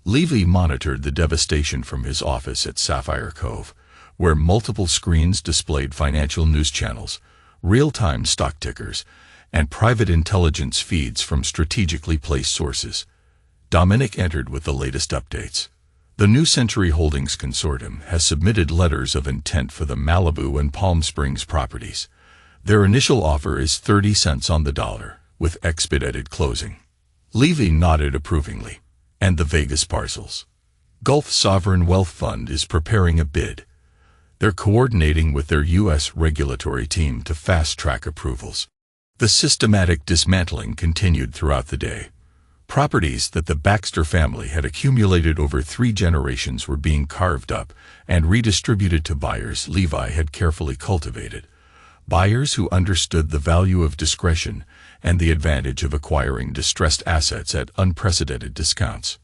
Levi monitored the devastation from his office at Sapphire Cove, where multiple screens displayed financial news channels, real-time stock tickers, and private intelligence feeds from strategically placed sources. Dominic entered with the latest updates. The New Century Holdings Consortium has submitted letters of intent for the Malibu and Palm Springs properties. Their initial offer is 30 cents on the dollar, with expedited closing. Levi nodded approvingly. And the Vegas parcels. Gulf Sovereign Wealth Fund is preparing a bid. They're coordinating with their U.S. regulatory team to fast-track approvals. The systematic dismantling continued throughout the day. Properties that the Baxter family had accumulated over 3 generations were being carved up and redistributed to buyers Levi had carefully cultivated. Buyers who understood the value of discretion and the advantage of acquiring distressed assets at unprecedented discounts.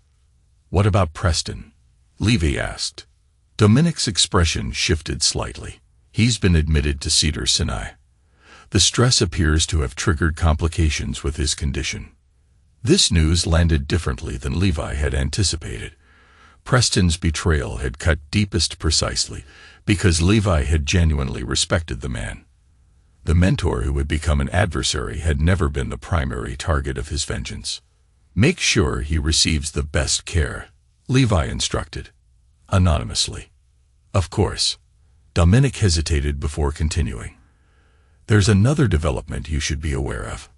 What about Preston? Levi asked. Dominic's expression shifted slightly. He's been admitted to Cedars-Sinai. The stress appears to have triggered complications with his condition. This news landed differently than Levi had anticipated. Preston's betrayal had cut deepest precisely because Levi had genuinely respected the man. The mentor who would become an adversary had never been the primary target of his vengeance. Make sure he receives the best care, Levi instructed, anonymously. Of course. Dominic hesitated before continuing. There's another development you should be aware of.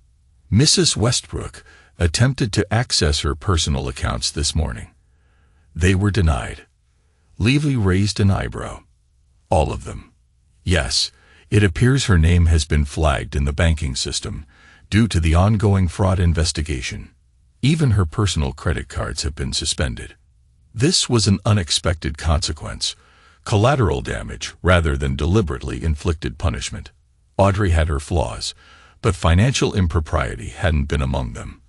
Mrs. Westbrook attempted to access her personal accounts this morning. They were denied. Levi raised an eyebrow. All of them. Yes. It appears her name has been flagged in the banking system, due to the ongoing fraud investigation. Even her personal credit cards have been suspended. This was an unexpected consequence, collateral damage rather than deliberately inflicted punishment. Audrey had her flaws, but financial impropriety hadn't been among them.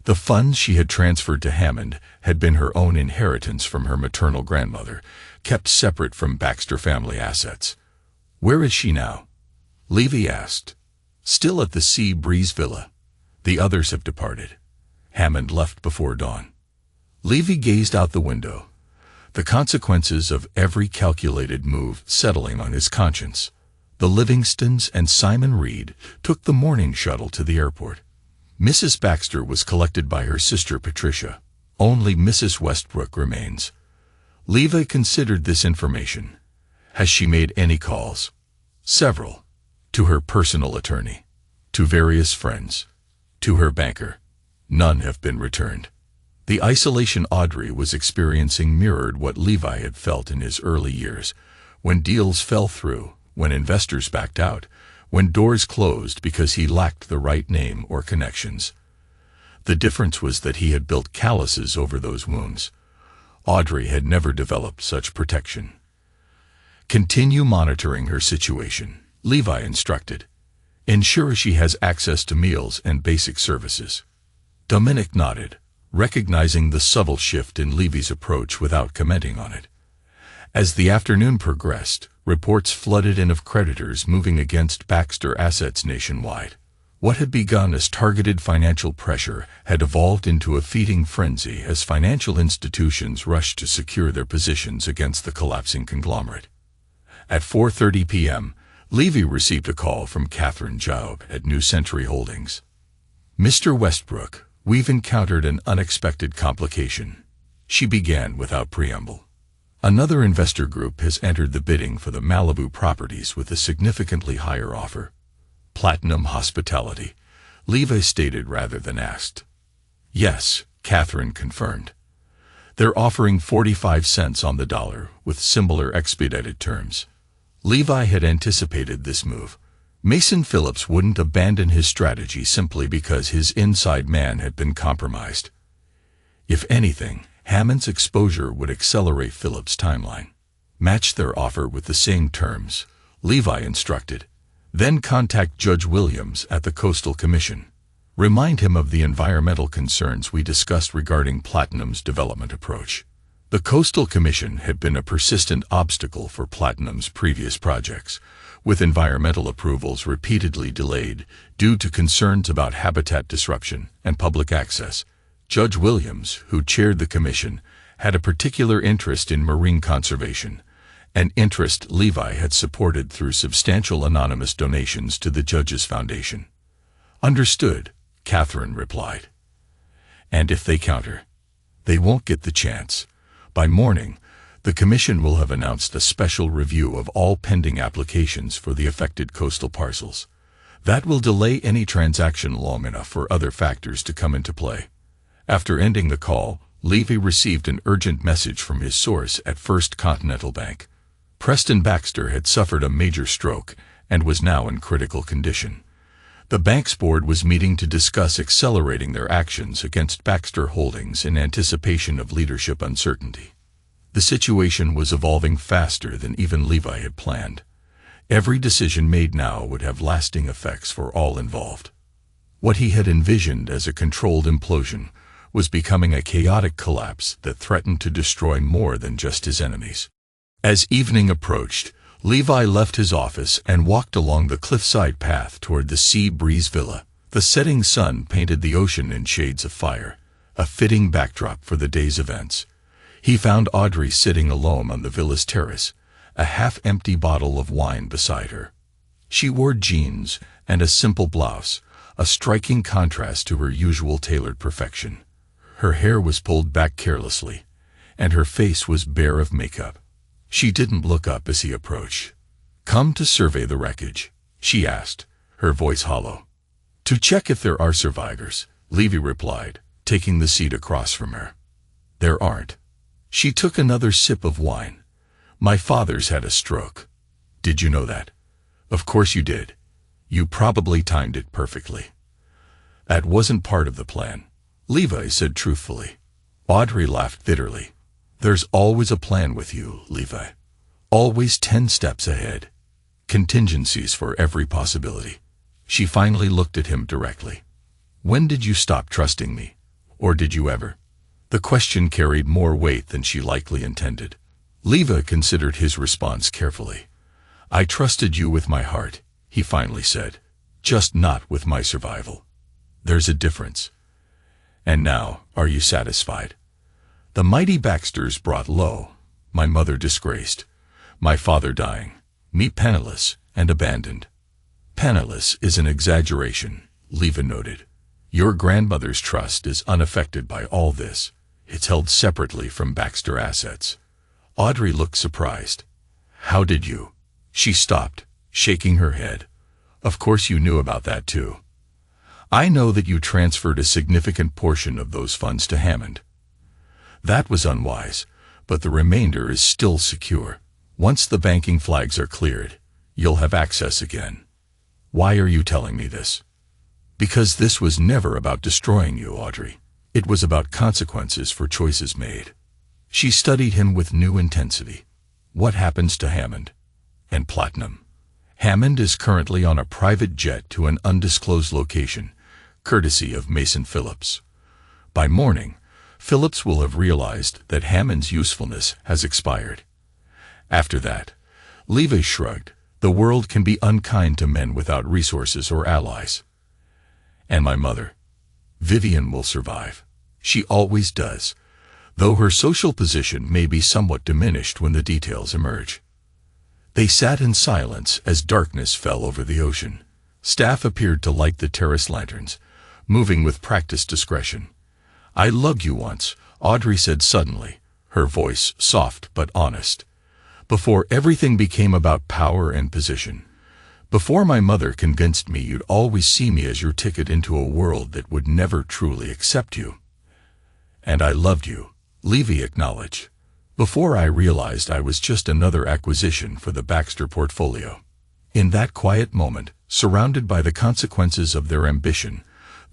The funds she had transferred to Hammond had been her own inheritance from her maternal grandmother, kept separate from Baxter family assets. "Where is she now?" Levy asked. "Still at the Sea Breeze Villa. The others have departed. Hammond left before dawn." Levy gazed out the window, the consequences of every calculated move settling on his conscience. The Livingstons and Simon Reed took the morning shuttle to the airport. Mrs. Baxter was collected by her sister Patricia. Only Mrs. Westbrook remains. Levy considered this information. Has she made any calls? Several. To her personal attorney. To various friends. To her banker. None have been returned. The isolation Audrey was experiencing mirrored what Levi had felt in his early years, when deals fell through, when investors backed out, when doors closed because he lacked the right name or connections. The difference was that he had built calluses over those wounds. Audrey had never developed such protection. "Continue monitoring her situation," Levi instructed. "Ensure she has access to meals and basic services." Dominic nodded, recognizing the subtle shift in Levy's approach without commenting on it. As the afternoon progressed, reports flooded in of creditors moving against Baxter assets nationwide. What had begun as targeted financial pressure had evolved into a feeding frenzy as financial institutions rushed to secure their positions against the collapsing conglomerate. At 4:30 p.m., Levy received a call from Catherine Jaub at New Century Holdings. "Mr. Westbrook, we've encountered an unexpected complication," she began without preamble. "Another investor group has entered the bidding for the Malibu properties with a significantly higher offer." "Platinum Hospitality," Levi stated rather than asked. "Yes," Catherine confirmed. "They're offering 45 cents on the dollar with similar expedited terms." Levi had anticipated this move. Mason Phillips wouldn't abandon his strategy simply because his inside man had been compromised. If anything, Hammond's exposure would accelerate Phillips' timeline. "Match their offer with the same terms," Levi instructed. "Then contact Judge Williams at the Coastal Commission. Remind him of the environmental concerns we discussed regarding Platinum's development approach." The Coastal Commission had been a persistent obstacle for Platinum's previous projects, with environmental approvals repeatedly delayed due to concerns about habitat disruption and public access. Judge Williams, who chaired the commission, had a particular interest in marine conservation, an interest Levi had supported through substantial anonymous donations to the Judge's Foundation. "Understood," Catherine replied. "And if they counter, they won't get the chance. By morning, the Commission will have announced a special review of all pending applications for the affected coastal parcels. That will delay any transaction long enough for other factors to come into play." After ending the call, Levy received an urgent message from his source at First Continental Bank. Preston Baxter had suffered a major stroke and was now in critical condition. The bank's board was meeting to discuss accelerating their actions against Baxter Holdings in anticipation of leadership uncertainty. The situation was evolving faster than even Levi had planned. Every decision made now would have lasting effects for all involved. What he had envisioned as a controlled implosion was becoming a chaotic collapse that threatened to destroy more than just his enemies. As evening approached, Levi left his office and walked along the cliffside path toward the Sea Breeze Villa. The setting sun painted the ocean in shades of fire, a fitting backdrop for the day's events. He found Audrey sitting alone on the villa's terrace, a half-empty bottle of wine beside her. She wore jeans and a simple blouse, a striking contrast to her usual tailored perfection. Her hair was pulled back carelessly, and her face was bare of makeup. She didn't look up as he approached. "Come to survey the wreckage?" she asked, her voice hollow. "To check if there are survivors," Levy replied, taking the seat across from her. "There aren't." She took another sip of wine. "My father's had a stroke. Did you know that?" "Of course you did. You probably timed it perfectly." That wasn't part of the plan, Levi said truthfully. Audrey laughed bitterly. There's always a plan with you, Levi. Always 10 steps ahead. Contingencies for every possibility. She finally looked at him directly. When did you stop trusting me? Or did you ever? The question carried more weight than she likely intended. Levi considered his response carefully. I trusted you with my heart, he finally said, just not with my survival. There's a difference. And now, are you satisfied? The mighty Baxters brought low, my mother disgraced, my father dying, me penniless and abandoned. Penniless is an exaggeration, Levi noted. Your grandmother's trust is unaffected by all this. It's held separately from Baxter assets. Audrey looked surprised. How did you? She stopped, shaking her head. Of course you knew about that too. I know that you transferred a significant portion of those funds to Hammond. That was unwise, but the remainder is still secure. Once the banking flags are cleared, you'll have access again. Why are you telling me this? Because this was never about destroying you, Audrey. It was about consequences for choices made. She studied him with new intensity. What happens to Hammond? And Platinum? Hammond is currently on a private jet to an undisclosed location, courtesy of Mason Phillips. By morning, Phillips will have realized that Hammond's usefulness has expired. After that, Levi shrugged, the world can be unkind to men without resources or allies. And my mother? Vivian will survive. She always does, though her social position may be somewhat diminished when the details emerge. They sat in silence as darkness fell over the ocean. Staff appeared to light the terrace lanterns, moving with practiced discretion. I loved you once, Audrey said suddenly, her voice soft but honest. Before everything became about power and position. Before my mother convinced me you'd always see me as your ticket into a world that would never truly accept you. And I loved you, Levi acknowledged. Before I realized I was just another acquisition for the Baxter portfolio. In that quiet moment, surrounded by the consequences of their ambition,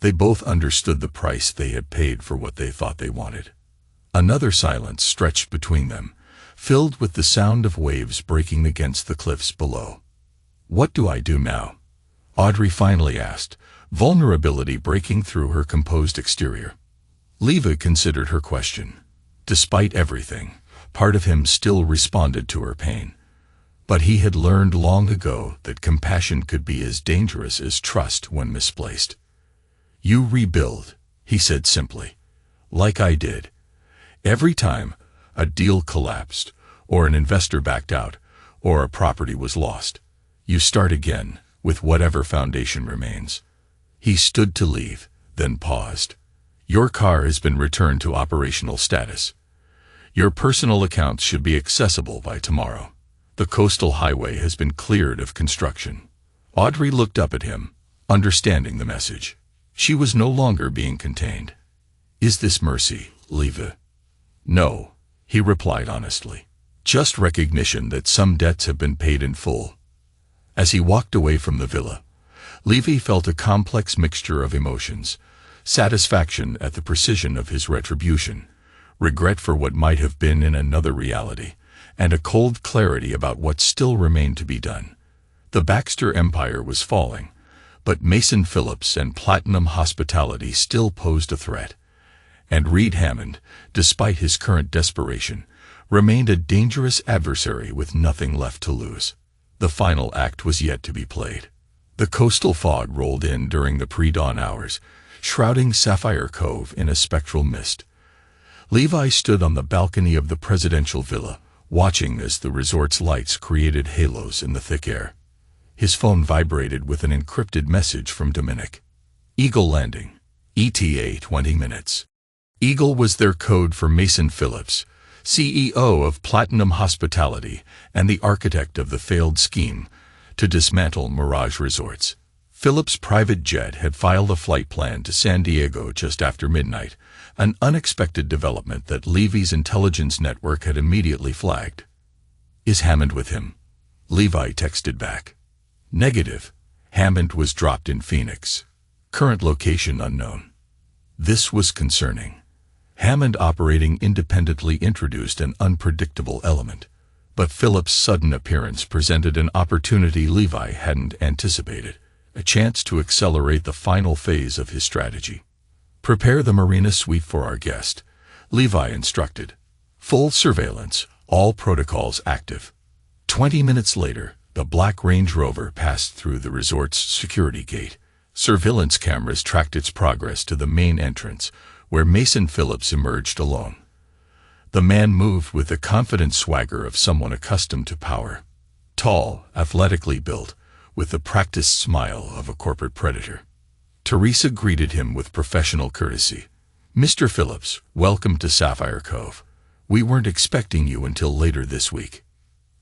they both understood the price they had paid for what they thought they wanted. Another silence stretched between them, filled with the sound of waves breaking against the cliffs below. What do I do now? Audrey finally asked, vulnerability breaking through her composed exterior. Levi considered her question. Despite everything, part of him still responded to her pain. But he had learned long ago that compassion could be as dangerous as trust when misplaced. You rebuild, he said simply, like I did. Every time a deal collapsed, or an investor backed out, or a property was lost, you start again with whatever foundation remains. He stood to leave, then paused. Your car has been returned to operational status. Your personal accounts should be accessible by tomorrow. The coastal highway has been cleared of construction. Audrey looked up at him, understanding the message. She was no longer being contained. Is this mercy, Levi? No, he replied honestly. Just recognition that some debts have been paid in full. As he walked away from the villa, Levi felt a complex mixture of emotions, satisfaction at the precision of his retribution, regret for what might have been in another reality, and a cold clarity about what still remained to be done. The Baxter empire was falling, but Mason Phillips and Platinum Hospitality still posed a threat. And Reed Hammond, despite his current desperation, remained a dangerous adversary with nothing left to lose. The final act was yet to be played. The coastal fog rolled in during the pre-dawn hours, shrouding Sapphire Cove in a spectral mist. Levi stood on the balcony of the presidential villa, watching as the resort's lights created halos in the thick air. His phone vibrated with an encrypted message from Dominic. Eagle landing. ETA 20 minutes. Eagle was their code for Mason Phillips, CEO of Platinum Hospitality and the architect of the failed scheme to dismantle Mirage Resorts. Phillips' private jet had filed a flight plan to San Diego just after midnight, an unexpected development that Levi's intelligence network had immediately flagged. Is Hammond with him? Levi texted back. Negative. Hammond was dropped in Phoenix. Current location unknown. This was concerning. Hammond operating independently introduced an unpredictable element, but Philip's sudden appearance presented an opportunity Levi hadn't anticipated, a chance to accelerate the final phase of his strategy. Prepare the marina suite for our guest, Levi instructed. Full surveillance, all protocols active. 20 minutes later, the black Range Rover passed through the resort's security gate. Surveillance cameras tracked its progress to the main entrance, where Mason Phillips emerged alone. The man moved with the confident swagger of someone accustomed to power. Tall, athletically built, with the practiced smile of a corporate predator. Teresa greeted him with professional courtesy. "Mr. Phillips, welcome to Sapphire Cove. We weren't expecting you until later this week."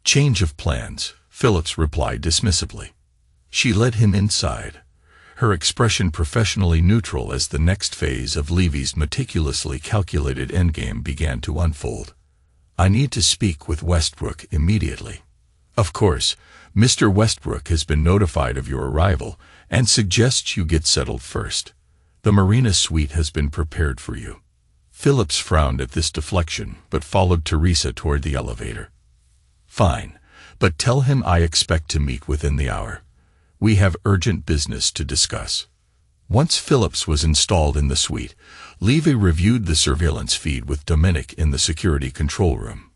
"Change of plans," Phillips replied dismissively. She led him inside, her expression professionally neutral as the next phase of Levy's meticulously calculated endgame began to unfold. "I need to speak with Westbrook immediately." "Of course, Mr. Westbrook has been notified of your arrival and suggests you get settled first. The marina suite has been prepared for you." Phillips frowned at this deflection but followed Teresa toward the elevator. "Fine, but tell him I expect to meet within the hour. We have urgent business to discuss." Once Phillips was installed in the suite, Levy reviewed the surveillance feed with Dominic in the security control room.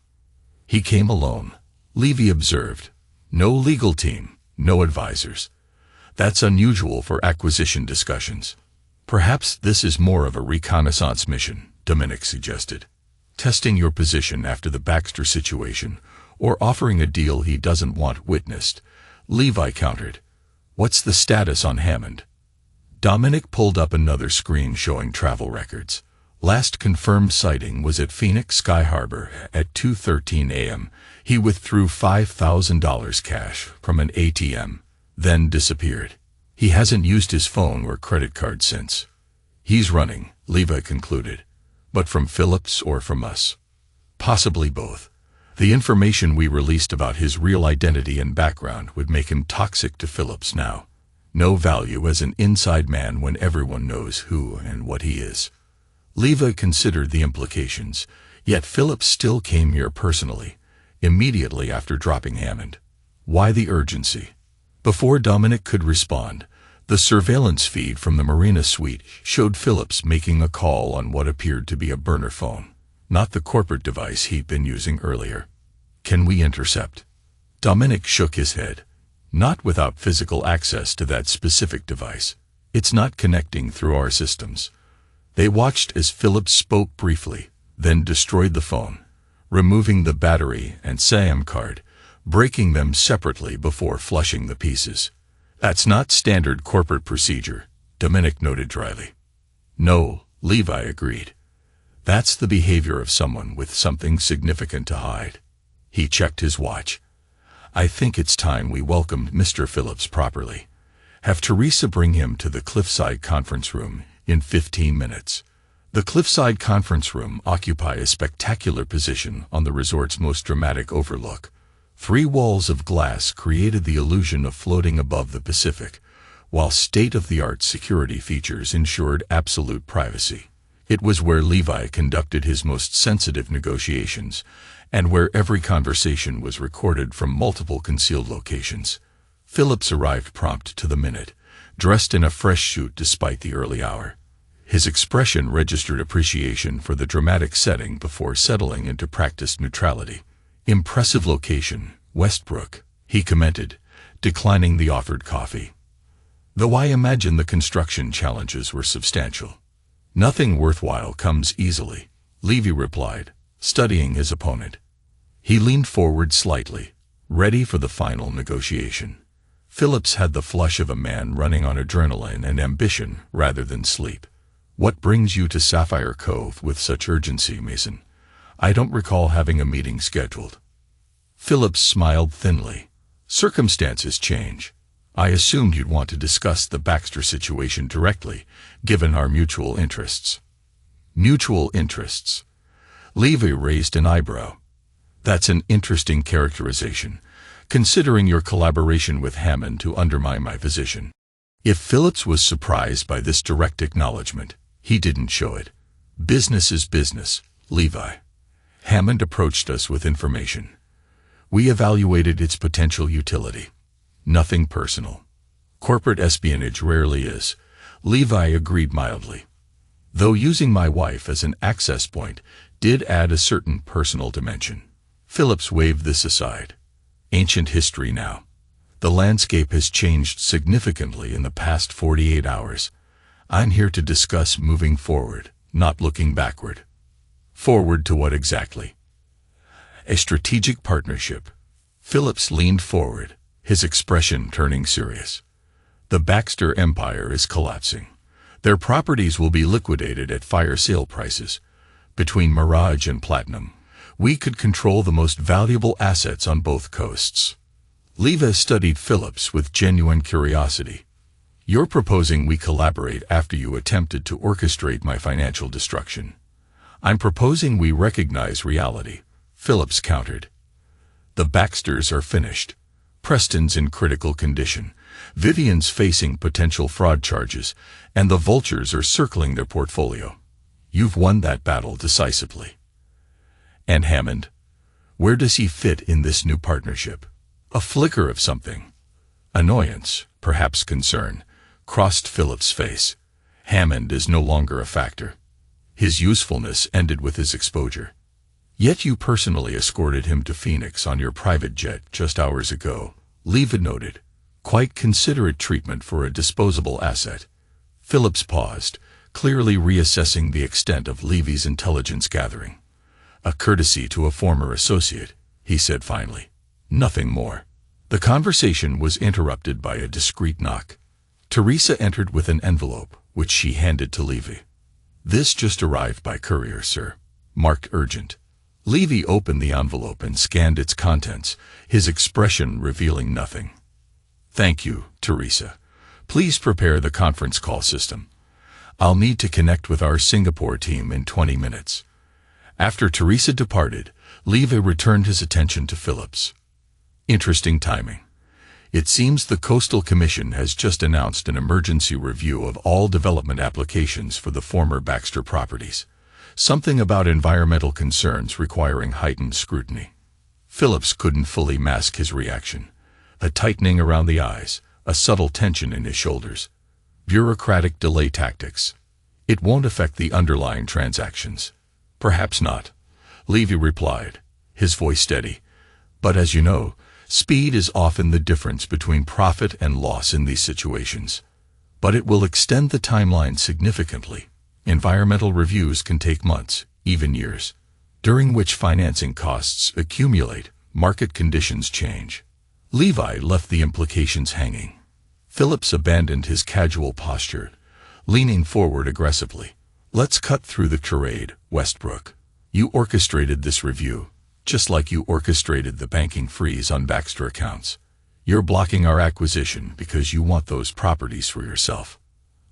He came alone, Levy observed. No legal team, no advisors. That's unusual for acquisition discussions. "Perhaps this is more of a reconnaissance mission," Dominic suggested. "Testing your position after the Baxter situation, or offering a deal he doesn't want witnessed," Levi countered. "What's the status on Hammond?" Dominic pulled up another screen showing travel records. Last confirmed sighting was at Phoenix Sky Harbor at 2:13 a.m. He withdrew $5,000 cash from an ATM, then disappeared. He hasn't used his phone or credit card since. "He's running," Levi concluded. "But from Phillips or from us?" "Possibly both. The information we released about his real identity and background would make him toxic to Phillips now. No value as an inside man when everyone knows who and what he is." Levi considered the implications, yet Phillips still came here personally, immediately after dropping Hammond. Why the urgency? Before Dominic could respond, the surveillance feed from the marina suite showed Phillips making a call on what appeared to be a burner phone, not the corporate device he'd been using earlier. "Can we intercept?" Dominic shook his head. "Not without physical access to that specific device. It's not connecting through our systems." They watched as Phillips spoke briefly, then destroyed the phone, removing the battery and SIM card, breaking them separately before flushing the pieces. "That's not standard corporate procedure," Dominic noted dryly. "No," Levi agreed. "That's the behavior of someone with something significant to hide." He checked his watch. "I think it's time we welcomed Mr. Phillips properly. Have Teresa bring him to the Cliffside Conference Room in 15 minutes. The Cliffside Conference Room occupies a spectacular position on the resort's most dramatic overlook. 3 walls of glass created the illusion of floating above the Pacific, while state-of-the-art security features ensured absolute privacy. It was where Levi conducted his most sensitive negotiations, and where every conversation was recorded from multiple concealed locations. Phillips arrived prompt to the minute, dressed in a fresh suit despite the early hour. His expression registered appreciation for the dramatic setting before settling into practiced neutrality. "Impressive location, Westbrook," he commented, declining the offered coffee. "Though I imagine the construction challenges were substantial." "Nothing worthwhile comes easily," Levy replied, studying his opponent. He leaned forward slightly, ready for the final negotiation. Phillips had the flush of a man running on adrenaline and ambition rather than sleep. "What brings you to Sapphire Cove with such urgency, Mason? I don't recall having a meeting scheduled." Phillips smiled thinly. "Circumstances change. I assumed you'd want to discuss the Baxter situation directly, given our mutual interests." "Mutual interests?" Levy raised an eyebrow. "That's an interesting characterization, considering your collaboration with Hammond to undermine my position." If Phillips was surprised by this direct acknowledgement, he didn't show it. Business is business, Levi. Hammond approached us with information. We evaluated its potential utility. Nothing personal. Corporate espionage rarely is. Levi agreed mildly. Though using my wife as an access point did add a certain personal dimension. Phillips waved this aside. Ancient history now. The landscape has changed significantly in the past 48 hours. I'm here to discuss moving forward, not looking backward. Forward to what exactly? A strategic partnership. Phillips leaned forward, his expression turning serious. The Baxter empire is collapsing. Their properties will be liquidated at fire sale prices. Between Mirage and Platinum, we could control the most valuable assets on both coasts. Levi studied Phillips with genuine curiosity. You're proposing we collaborate after you attempted to orchestrate my financial destruction. I'm proposing we recognize reality, Phillips countered. The Baxters are finished. Preston's in critical condition. Vivian's facing potential fraud charges, and the vultures are circling their portfolio. You've won that battle decisively. And Hammond? Where does he fit in this new partnership? A flicker of something. Annoyance, perhaps concern, crossed Phillips' face. Hammond is no longer a factor. His usefulness ended with his exposure. Yet you personally escorted him to Phoenix on your private jet just hours ago, Levi noted. Quite considerate treatment for a disposable asset. Phillips paused, clearly reassessing the extent of Levy's intelligence gathering. A courtesy to a former associate, he said finally. Nothing more. The conversation was interrupted by a discreet knock. Teresa entered with an envelope, which she handed to Levy. This just arrived by courier, sir. Marked urgent. Levy opened the envelope and scanned its contents, his expression revealing nothing. Thank you, Teresa. Please prepare the conference call system. I'll need to connect with our Singapore team in 20 minutes. After Teresa departed, Levy returned his attention to Phillips. Interesting timing. It seems the Coastal Commission has just announced an emergency review of all development applications for the former Baxter properties. Something about environmental concerns requiring heightened scrutiny. Phillips couldn't fully mask his reaction. A tightening around the eyes, a subtle tension in his shoulders. Bureaucratic delay tactics. It won't affect the underlying transactions. Perhaps not, Levy replied, his voice steady. But as you know, speed is often the difference between profit and loss in these situations. But it will extend the timeline significantly. Environmental reviews can take months, even years, during which financing costs accumulate, market conditions change. Levi left the implications hanging. Phillips abandoned his casual posture, leaning forward aggressively. Let's cut through the charade, Westbrook. You orchestrated this review, just like you orchestrated the banking freeze on Baxter accounts. You're blocking our acquisition because you want those properties for yourself.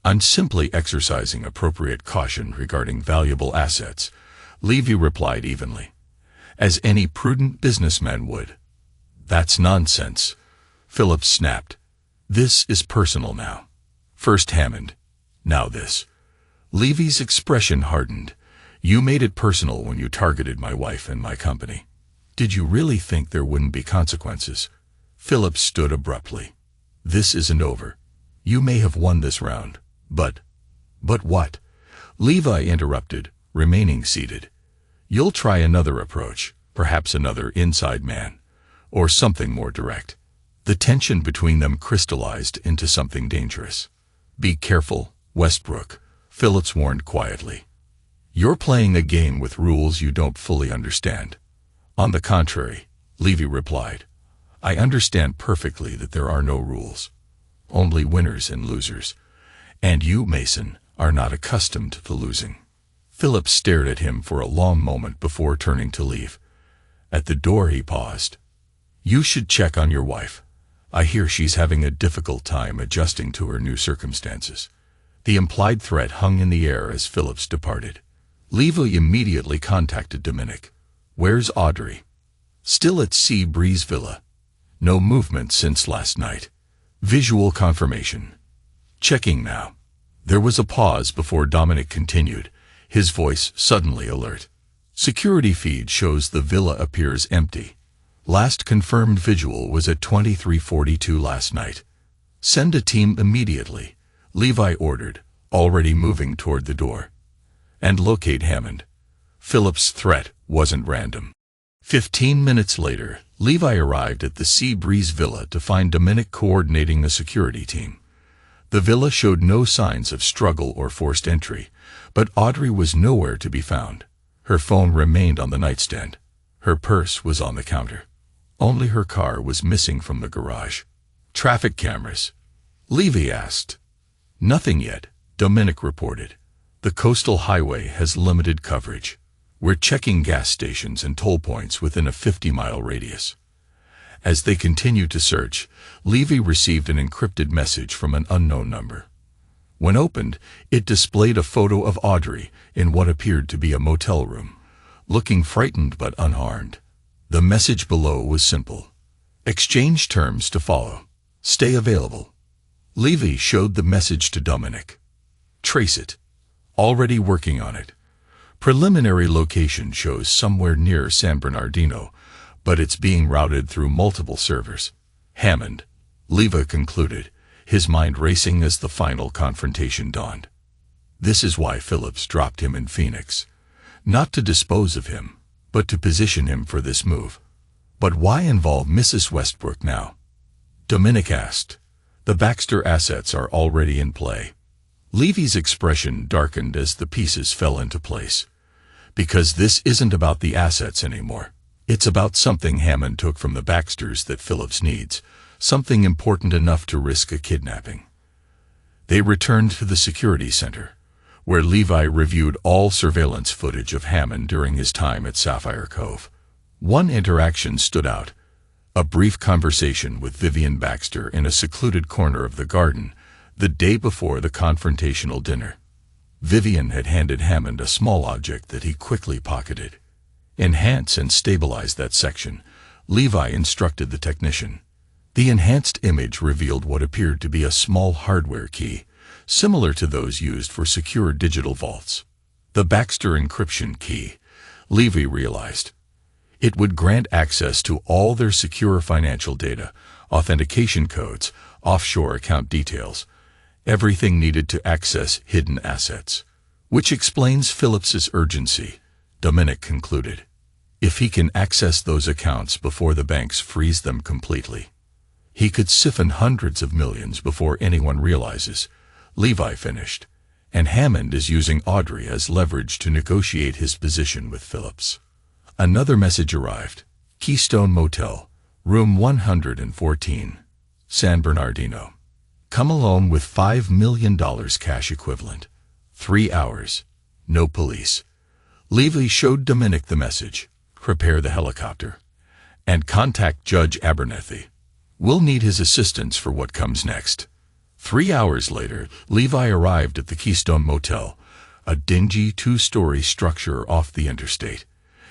I'm simply exercising appropriate caution regarding valuable assets, Levy replied evenly, as any prudent businessman would. That's nonsense, Phillips snapped. This is personal now. First Hammond, now this. Levy's expression hardened. You made it personal when you targeted my wife and my company. Did you really think there wouldn't be consequences? Phillips stood abruptly. This isn't over. You may have won this round, but what? Levi interrupted, remaining seated. You'll try another approach, perhaps another inside man, or something more direct. The tension between them crystallized into something dangerous. Be careful, Westbrook, Phillips warned quietly. You're playing a game with rules you don't fully understand. On the contrary, Levy replied, I understand perfectly that there are no rules. Only winners and losers. And you, Mason, are not accustomed to losing. Phillips stared at him for a long moment before turning to leave. At the door he paused. You should check on your wife. I hear she's having a difficult time adjusting to her new circumstances. The implied threat hung in the air as Phillips departed. Levy immediately contacted Dominic. Where's Audrey? Still at Sea Breeze Villa. No movement since last night. Visual confirmation. Checking now. There was a pause before Dominic continued, his voice suddenly alert. Security feed shows the villa appears empty. Last confirmed visual was at 23:42 last night. Send a team immediately, Levi ordered, already moving toward the door. And locate Hammond. Phillips' threat wasn't random. 15 minutes later, Levi arrived at the Sea Breeze Villa to find Dominic coordinating the security team. The villa showed no signs of struggle or forced entry, but Audrey was nowhere to be found. Her phone remained on the nightstand. Her purse was on the counter. Only her car was missing from the garage. Traffic cameras? Levi asked. Nothing yet, Dominic reported. The coastal highway has limited coverage. We're checking gas stations and toll points within a 50-mile radius. As they continued to search, Levi received an encrypted message from an unknown number. When opened, it displayed a photo of Audrey in what appeared to be a motel room, looking frightened but unharmed. The message below was simple. Exchange terms to follow. Stay available. Levi showed the message to Dominic. Trace it. Already working on it. Preliminary location shows somewhere near San Bernardino, but it's being routed through multiple servers. Hammond, Levi concluded, his mind racing as the final confrontation dawned. This is why Phillips dropped him in Phoenix. Not to dispose of him, but to position him for this move. But why involve Mrs. Westbrook now? Dominic asked. The Baxter assets are already in play. Levy's expression darkened as the pieces fell into place. Because this isn't about the assets anymore. It's about something Hammond took from the Baxters that Phillips needs, something important enough to risk a kidnapping. They returned to the security center, where Levi reviewed all surveillance footage of Hammond during his time at Sapphire Cove. One interaction stood out, a brief conversation with Vivian Baxter in a secluded corner of the garden the day before the confrontational dinner. Vivian had handed Hammond a small object that he quickly pocketed. Enhance and stabilize that section, Levi instructed the technician. The enhanced image revealed what appeared to be a small hardware key, similar to those used for secure digital vaults. The Baxter encryption key, Levi realized. It would grant access to all their secure financial data, authentication codes, offshore account details, everything needed to access hidden assets. Which explains Phillips's urgency, Dominic concluded. If he can access those accounts before the banks freeze them completely, he could siphon hundreds of millions before anyone realizes, Levi finished, and Hammond is using Audrey as leverage to negotiate his position with Phillips. Another message arrived. Keystone Motel, room 114, San Bernardino. Come alone with $5 million cash equivalent. 3 hours. No police. Levi showed Dominic the message. Prepare the helicopter. And contact Judge Abernethy. We'll need his assistance for what comes next. 3 hours later, Levi arrived at the Keystone Motel, a dingy 2-story structure off the interstate.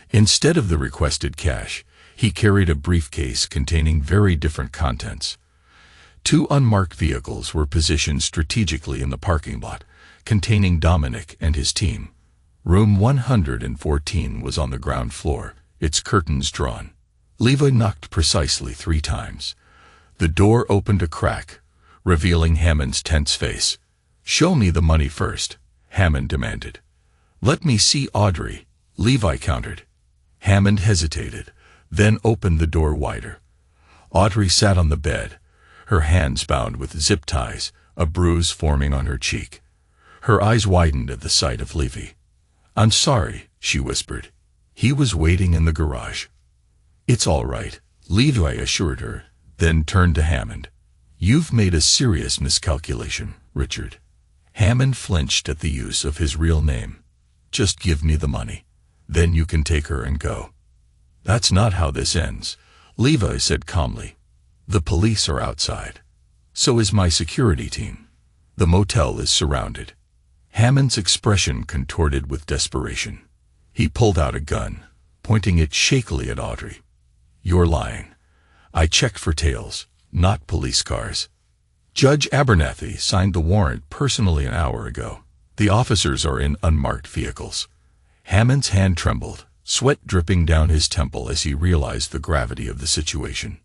Instead of the requested cash, he carried a briefcase containing very different contents. 2 unmarked vehicles were positioned strategically in the parking lot, containing Dominic and his team. Room 114 was on the ground floor, its curtains drawn. Levi knocked precisely 3 times. The door opened a crack, revealing Hammond's tense face. Show me the money first, Hammond demanded. Let me see Audrey, Levi countered. Hammond hesitated, then opened the door wider. Audrey sat on the bed, her hands bound with zip ties, a bruise forming on her cheek. Her eyes widened at the sight of Levi. I'm sorry, she whispered. He was waiting in the garage. It's all right, Levi assured her, then turned to Hammond. You've made a serious miscalculation, Richard. Hammond flinched at the use of his real name. Just give me the money. Then you can take her and go. That's not how this ends, Levi said calmly. The police are outside. So is my security team. The motel is surrounded. Hammond's expression contorted with desperation. He pulled out a gun, pointing it shakily at Audrey. You're lying. I checked for tails, not police cars. Judge Abernathy signed the warrant personally an hour ago. The officers are in unmarked vehicles. Hammond's hand trembled, sweat dripping down his temple as he realized the gravity of the situation.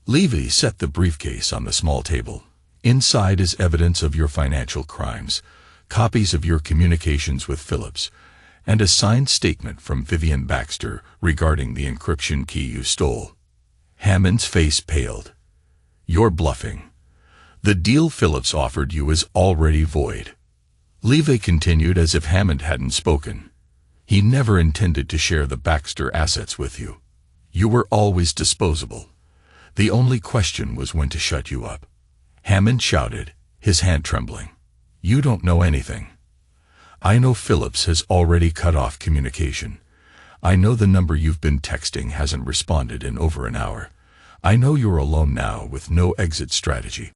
Levy set the briefcase on the small table. Inside is evidence of your financial crimes, copies of your communications with Phillips, and a signed statement from Vivian Baxter regarding the encryption key you stole. Hammond's face paled. You're bluffing. The deal Phillips offered you is already void. Levy continued as if Hammond hadn't spoken. He never intended to share the Baxter assets with you. You were always disposable. The only question was when to shut you up. Hammond shouted, his hand trembling. You don't know anything. I know Phillips has already cut off communication. I know the number you've been texting hasn't responded in over an hour. I know you're alone now with no exit strategy.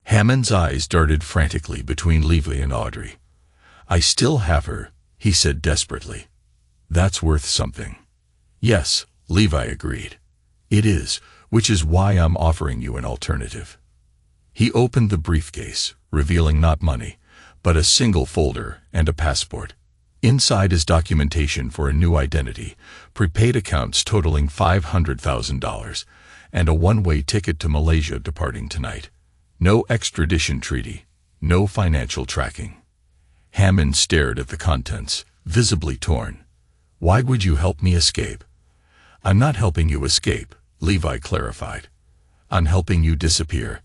Hammond's eyes darted frantically between Levy and Audrey. I still have her, he said desperately. That's worth something. Yes, Levi agreed. It is, which is why I'm offering you an alternative. He opened the briefcase, revealing not money, but a single folder and a passport. Inside is documentation for a new identity, prepaid accounts totaling $500,000, and a one-way ticket to Malaysia departing tonight. No extradition treaty, no financial tracking. Hammond stared at the contents, visibly torn. Why would you help me escape? I'm not helping you escape, Levi clarified. I'm helping you disappear.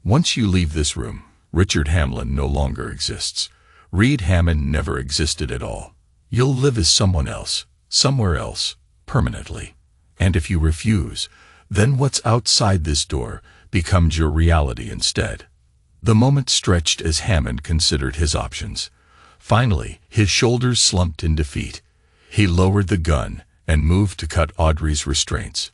Once you leave this room, Richard Hamlin no longer exists. Reed Hammond never existed at all. You'll live as someone else, somewhere else, permanently. And if you refuse, then what's outside this door becomes your reality instead. The moment stretched as Hammond considered his options. Finally, his shoulders slumped in defeat. He lowered the gun and moved to cut Audrey's restraints.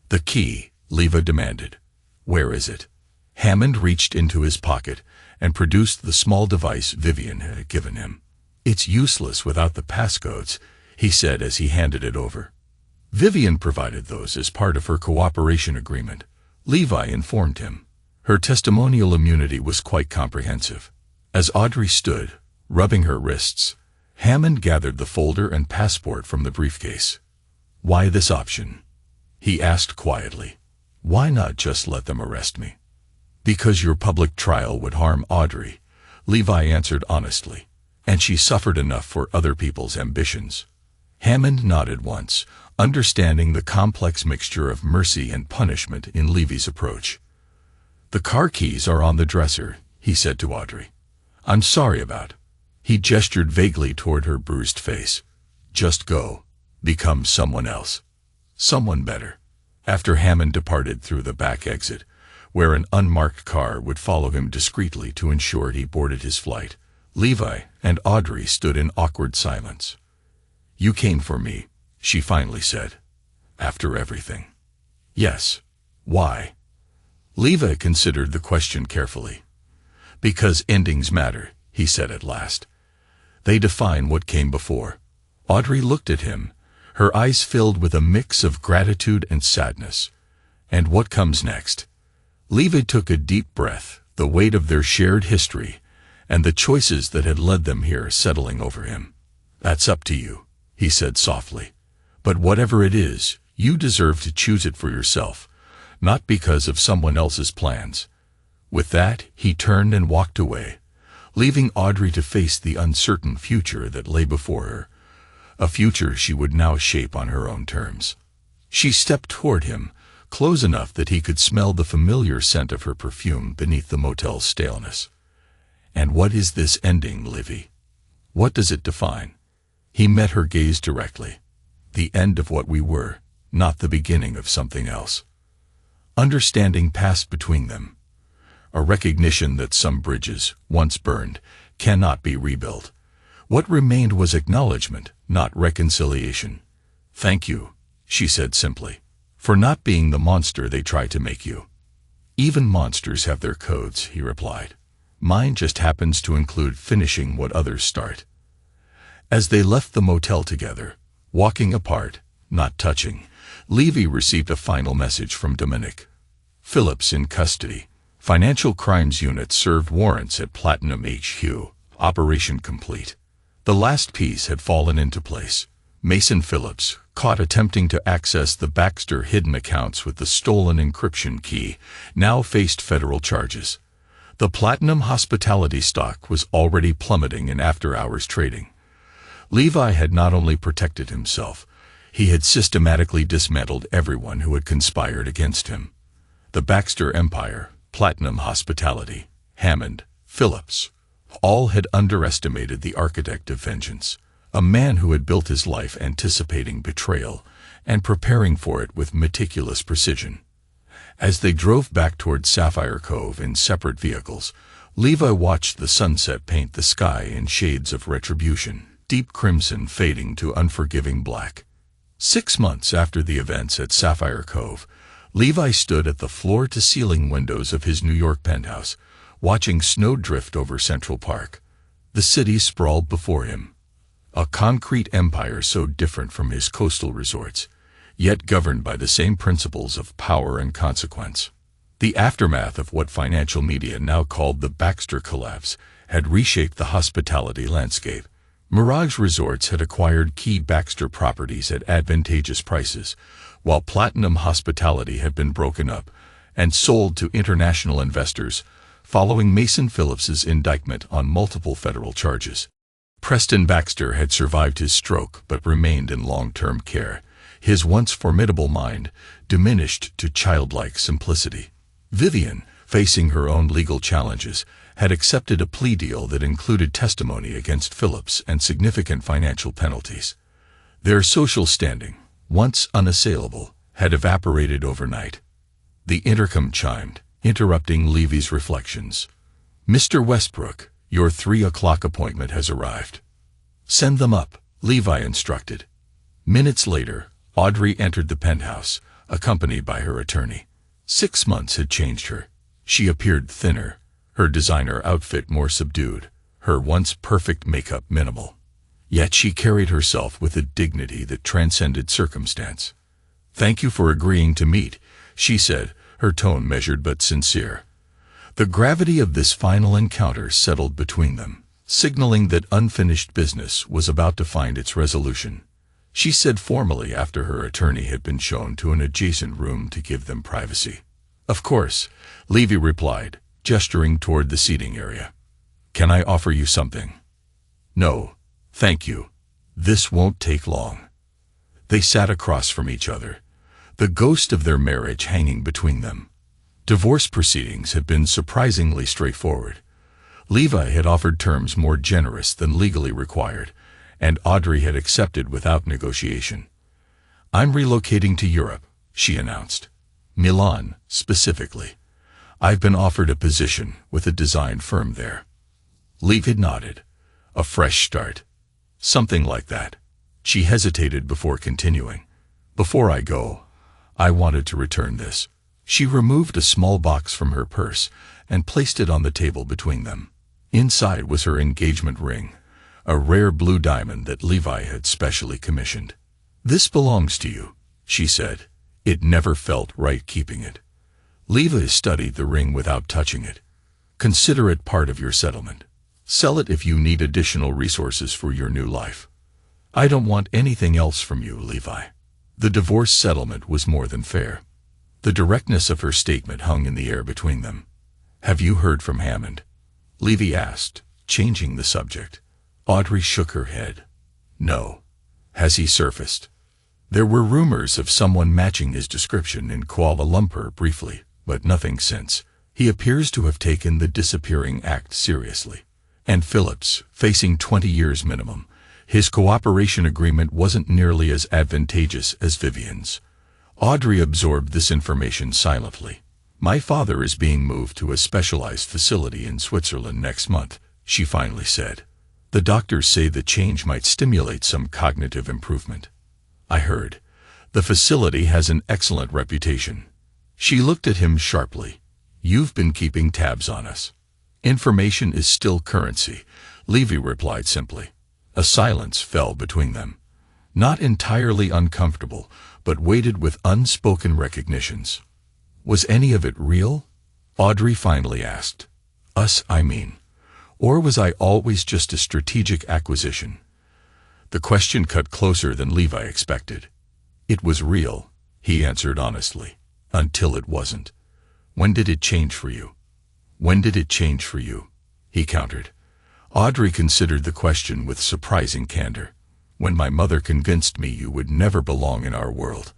The key, Levi demanded. Where is it? Hammond reached into his pocket and produced the small device Vivian had given him. It's useless without the passcodes, he said as he handed it over. Vivian provided those as part of her cooperation agreement, Levi informed him. Her testimonial immunity was quite comprehensive. As Audrey stood, rubbing her wrists, Hammond gathered the folder and passport from the briefcase. Why this option? He asked quietly. Why not just let them arrest me? Because your public trial would harm Audrey, Levi answered honestly, and she suffered enough for other people's ambitions. Hammond nodded once, understanding the complex mixture of mercy and punishment in Levy's approach. The car keys are on the dresser, he said to Audrey. I'm sorry about. He gestured vaguely toward her bruised face. Just go. Become someone else. Someone better. After Hammond departed through the back exit, where an unmarked car would follow him discreetly to ensure he boarded his flight, Levi and Audrey stood in awkward silence. You came for me, she finally said. After everything. Yes. Why? Levi considered the question carefully. Because endings matter, he said at last. They define what came before. Audrey looked at him, her eyes filled with a mix of gratitude and sadness. And what comes next? Levi took a deep breath, the weight of their shared history, and the choices that had led them here settling over him. That's up to you, he said softly. But whatever it is, you deserve to choose it for yourself, not because of someone else's plans. With that, he turned and walked away, leaving Audrey to face the uncertain future that lay before her, a future she would now shape on her own terms. She stepped toward him, close enough that he could smell the familiar scent of her perfume beneath the motel's staleness. And what is this ending, Livy? What does it define? He met her gaze directly. The end of what we were, not the beginning of something else. Understanding passed between them. A recognition that some bridges, once burned, cannot be rebuilt. What remained was acknowledgement, not reconciliation. Thank you, she said simply, for not being the monster they tried to make you. Even monsters have their codes, he replied. Mine just happens to include finishing what others start. As they left the motel together, walking apart, not touching, Levy received a final message from Dominic. Phillips in custody. Financial Crimes Unit served warrants at Platinum HQ. Operation complete. The last piece had fallen into place. Mason Phillips, caught attempting to access the Baxter hidden accounts with the stolen encryption key, now faced federal charges. The Platinum Hospitality stock was already plummeting in after-hours trading. Levi had not only protected himself, he had systematically dismantled everyone who had conspired against him. The Baxter Empire, Platinum Hospitality, Hammond, Phillips, all had underestimated the architect of vengeance, a man who had built his life anticipating betrayal and preparing for it with meticulous precision. As they drove back toward Sapphire Cove in separate vehicles, Levi watched the sunset paint the sky in shades of retribution, deep crimson fading to unforgiving black. 6 months after the events at Sapphire Cove, Levi stood at the floor-to-ceiling windows of his New York penthouse, watching snow drift over Central Park. The city sprawled before him, a concrete empire so different from his coastal resorts, yet governed by the same principles of power and consequence. The aftermath of what financial media now called the Baxter collapse had reshaped the hospitality landscape. Mirage Resorts had acquired key Baxter properties at advantageous prices, while Platinum Hospitality had been broken up and sold to international investors following Mason Phillips's indictment on multiple federal charges. Preston Baxter had survived his stroke but remained in long-term care, his once formidable mind diminished to childlike simplicity. Vivian, facing her own legal challenges, had accepted a plea deal that included testimony against Phillips and significant financial penalties. Their social standing, once unassailable, had evaporated overnight. The intercom chimed, interrupting Levy's reflections. "Mr. Westbrook, your 3 o'clock appointment has arrived." "Send them up," Levi instructed. Minutes later, Audrey entered the penthouse, accompanied by her attorney. 6 months had changed her. She appeared thinner, her designer outfit more subdued, her once perfect makeup minimal. Yet she carried herself with a dignity that transcended circumstance. "Thank you for agreeing to meet," she said, her tone measured but sincere. The gravity of this final encounter settled between them, signaling that unfinished business was about to find its resolution. She said formally after her attorney had been shown to an adjacent room to give them privacy. "Of course," Levy replied, gesturing toward the seating area. "Can I offer you something?" "No, thank you. This won't take long." They sat across from each other, the ghost of their marriage hanging between them. Divorce proceedings had been surprisingly straightforward. Levi had offered terms more generous than legally required, and Audrey had accepted without negotiation. "I'm relocating to Europe," she announced. "Milan, specifically. I've been offered a position with a design firm there." Levi nodded. "A fresh start." "Something like that." She hesitated before continuing. "Before I go, I wanted to return this." She removed a small box from her purse and placed it on the table between them. Inside was her engagement ring, a rare blue diamond that Levi had specially commissioned. "This belongs to you," she said. It never felt right keeping it. Levi studied the ring without touching it. "Consider it part of your settlement. Sell it if you need additional resources for your new life." "I don't want anything else from you, Levi." The divorce settlement was more than fair. The directness of her statement hung in the air between them. "Have you heard from Hammond?" Levy asked, changing the subject. Audrey shook her head. "No." "Has he surfaced?" "There were rumors of someone matching his description in Kuala Lumpur briefly, but nothing since. He appears to have taken the disappearing act seriously." And Phillips, facing 20 years minimum, his cooperation agreement wasn't nearly as advantageous as Vivian's. Audrey absorbed this information silently. "My father is being moved to a specialized facility in Switzerland next month," she finally said. "The doctors say the change might stimulate some cognitive improvement." "I heard. The facility has an excellent reputation." She looked at him sharply. "You've been keeping tabs on us." "Information is still currency," Levy replied simply. A silence fell between them. Not entirely uncomfortable, but weighted with unspoken recognitions. Was any of it real? Audrey finally asked. Us, I mean. Or was I always just a strategic acquisition? The question cut closer than Levi expected. It was real, he answered honestly, until it wasn't. When did it change for you? When did it change for you? He countered. Audrey considered the question with surprising candor. When my mother convinced me you would never belong in our world.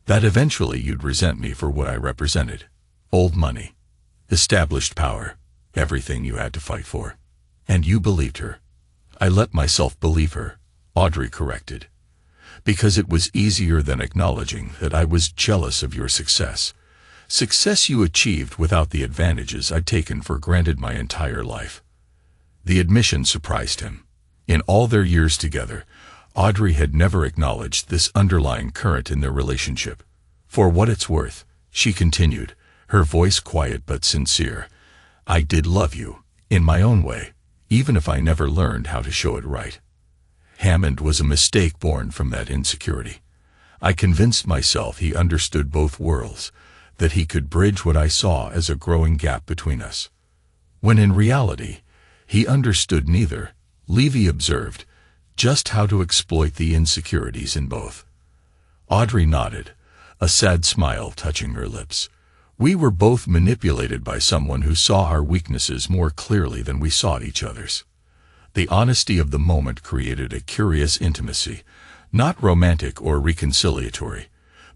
That eventually you'd resent me for what I represented. Old money. Established power. Everything you had to fight for. And you believed her. I let myself believe her, Audrey corrected. Because it was easier than acknowledging that I was jealous of your success. Success you achieved without the advantages I'd taken for granted my entire life. The admission surprised him. In all their years together, Audrey had never acknowledged this underlying current in their relationship. For what it's worth, she continued, her voice quiet but sincere, I did love you, in my own way, even if I never learned how to show it right. Hammond was a mistake born from that insecurity. I convinced myself he understood both worlds, that he could bridge what I saw as a growing gap between us. When in reality, he understood neither, Levy observed, just how to exploit the insecurities in both. Audrey nodded, a sad smile touching her lips. We were both manipulated by someone who saw our weaknesses more clearly than we saw each other's. The honesty of the moment created a curious intimacy, not romantic or reconciliatory,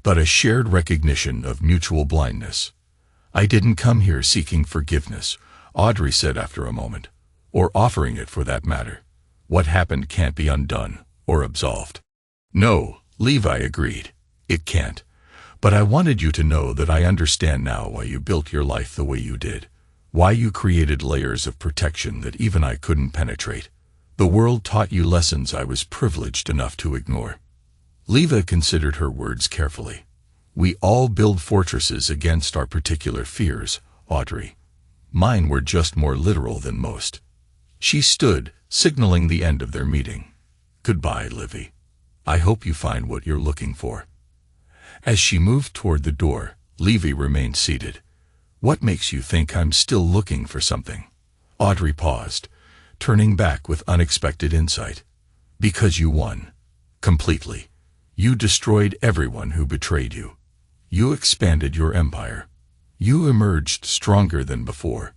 but a shared recognition of mutual blindness. I didn't come here seeking forgiveness, Audrey said after a moment, or offering it for that matter. What happened can't be undone or absolved. No, Levi agreed. It can't. But I wanted you to know that I understand now why you built your life the way you did. Why you created layers of protection that even I couldn't penetrate. The world taught you lessons I was privileged enough to ignore. Levi considered her words carefully. We all build fortresses against our particular fears, Audrey. Mine were just more literal than most. She stood, signaling the end of their meeting. Goodbye, Livy. I hope you find what you're looking for. As she moved toward the door, Levy remained seated. What makes you think I'm still looking for something? Audrey paused, turning back with unexpected insight. Because you won. Completely. You destroyed everyone who betrayed you. You expanded your empire. You emerged stronger than before.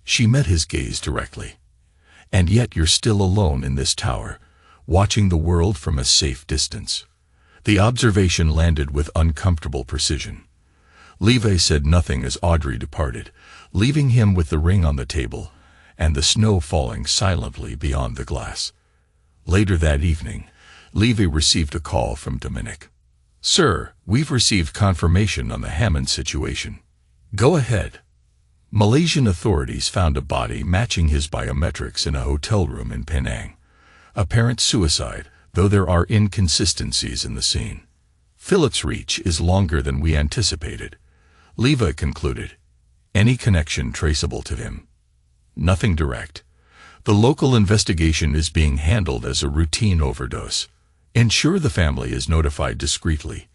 She met his gaze directly. And yet you're still alone in this tower, watching the world from a safe distance. The observation landed with uncomfortable precision. Levi said nothing as Audrey departed, leaving him with the ring on the table and the snow falling silently beyond the glass. Later that evening, Levi received a call from Dominic. Sir, we've received confirmation on the Hammond situation. Go ahead. Malaysian authorities found a body matching his biometrics in a hotel room in Penang. Apparent suicide, though there are inconsistencies in the scene. Philip's reach is longer than we anticipated. Levi concluded. Any connection traceable to him? Nothing direct. The local investigation is being handled as a routine overdose. Ensure the family is notified discreetly,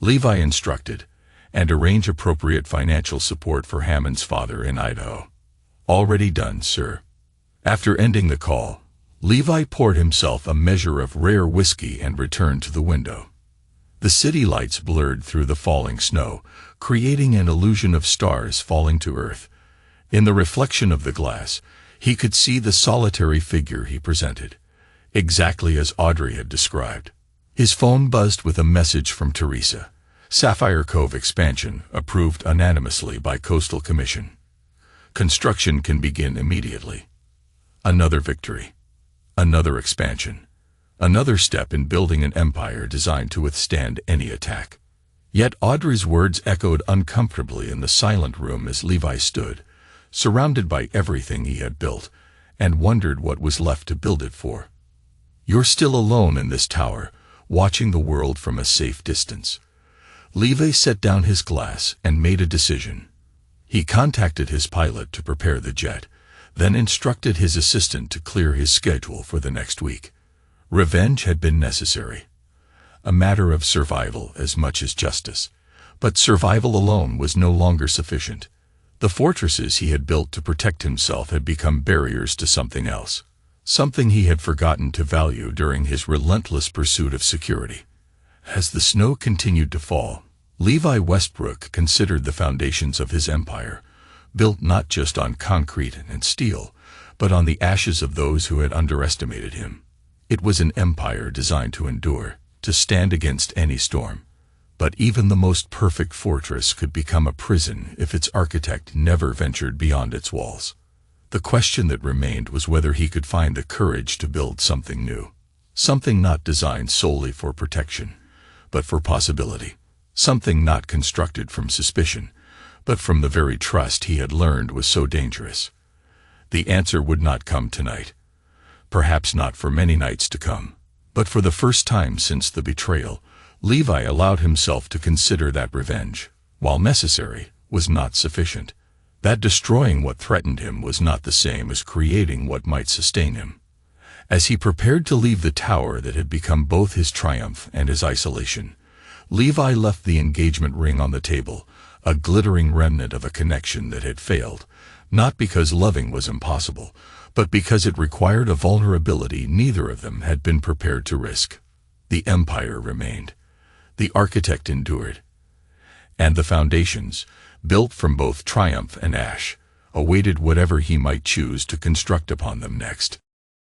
Levi instructed, and arrange appropriate financial support for Hammond's father in Idaho. Already done, sir. After ending the call, Levi poured himself a measure of rare whiskey and returned to the window. The city lights blurred through the falling snow, creating an illusion of stars falling to earth. In the reflection of the glass, he could see the solitary figure he presented, exactly as Audrey had described. His phone buzzed with a message from Teresa. Sapphire Cove expansion approved unanimously by Coastal Commission. Construction can begin immediately. Another victory. Another expansion. Another step in building an empire designed to withstand any attack. Yet Audrey's words echoed uncomfortably in the silent room as Levi stood, surrounded by everything he had built, and wondered what was left to build it for. You're still alone in this tower, watching the world from a safe distance. Levi set down his glass and made a decision. He contacted his pilot to prepare the jet, then instructed his assistant to clear his schedule for the next week. Revenge had been necessary. A matter of survival as much as justice. But survival alone was no longer sufficient. The fortresses he had built to protect himself had become barriers to something else, something he had forgotten to value during his relentless pursuit of security. As the snow continued to fall, Levi Westbrook considered the foundations of his empire, built not just on concrete and steel, but on the ashes of those who had underestimated him. It was an empire designed to endure, to stand against any storm. But even the most perfect fortress could become a prison if its architect never ventured beyond its walls. The question that remained was whether he could find the courage to build something new, something not designed solely for protection, but for possibility, something not constructed from suspicion, but from the very trust he had learned was so dangerous. The answer would not come tonight, perhaps not for many nights to come, but for the first time since the betrayal, Levi allowed himself to consider that revenge, while necessary, was not sufficient. That destroying what threatened him was not the same as creating what might sustain him. As he prepared to leave the tower that had become both his triumph and his isolation, Levi left the engagement ring on the table, a glittering remnant of a connection that had failed, not because loving was impossible, but because it required a vulnerability neither of them had been prepared to risk. The empire remained. The architect endured. And the foundations, built from both triumph and ash, awaited whatever he might choose to construct upon them next.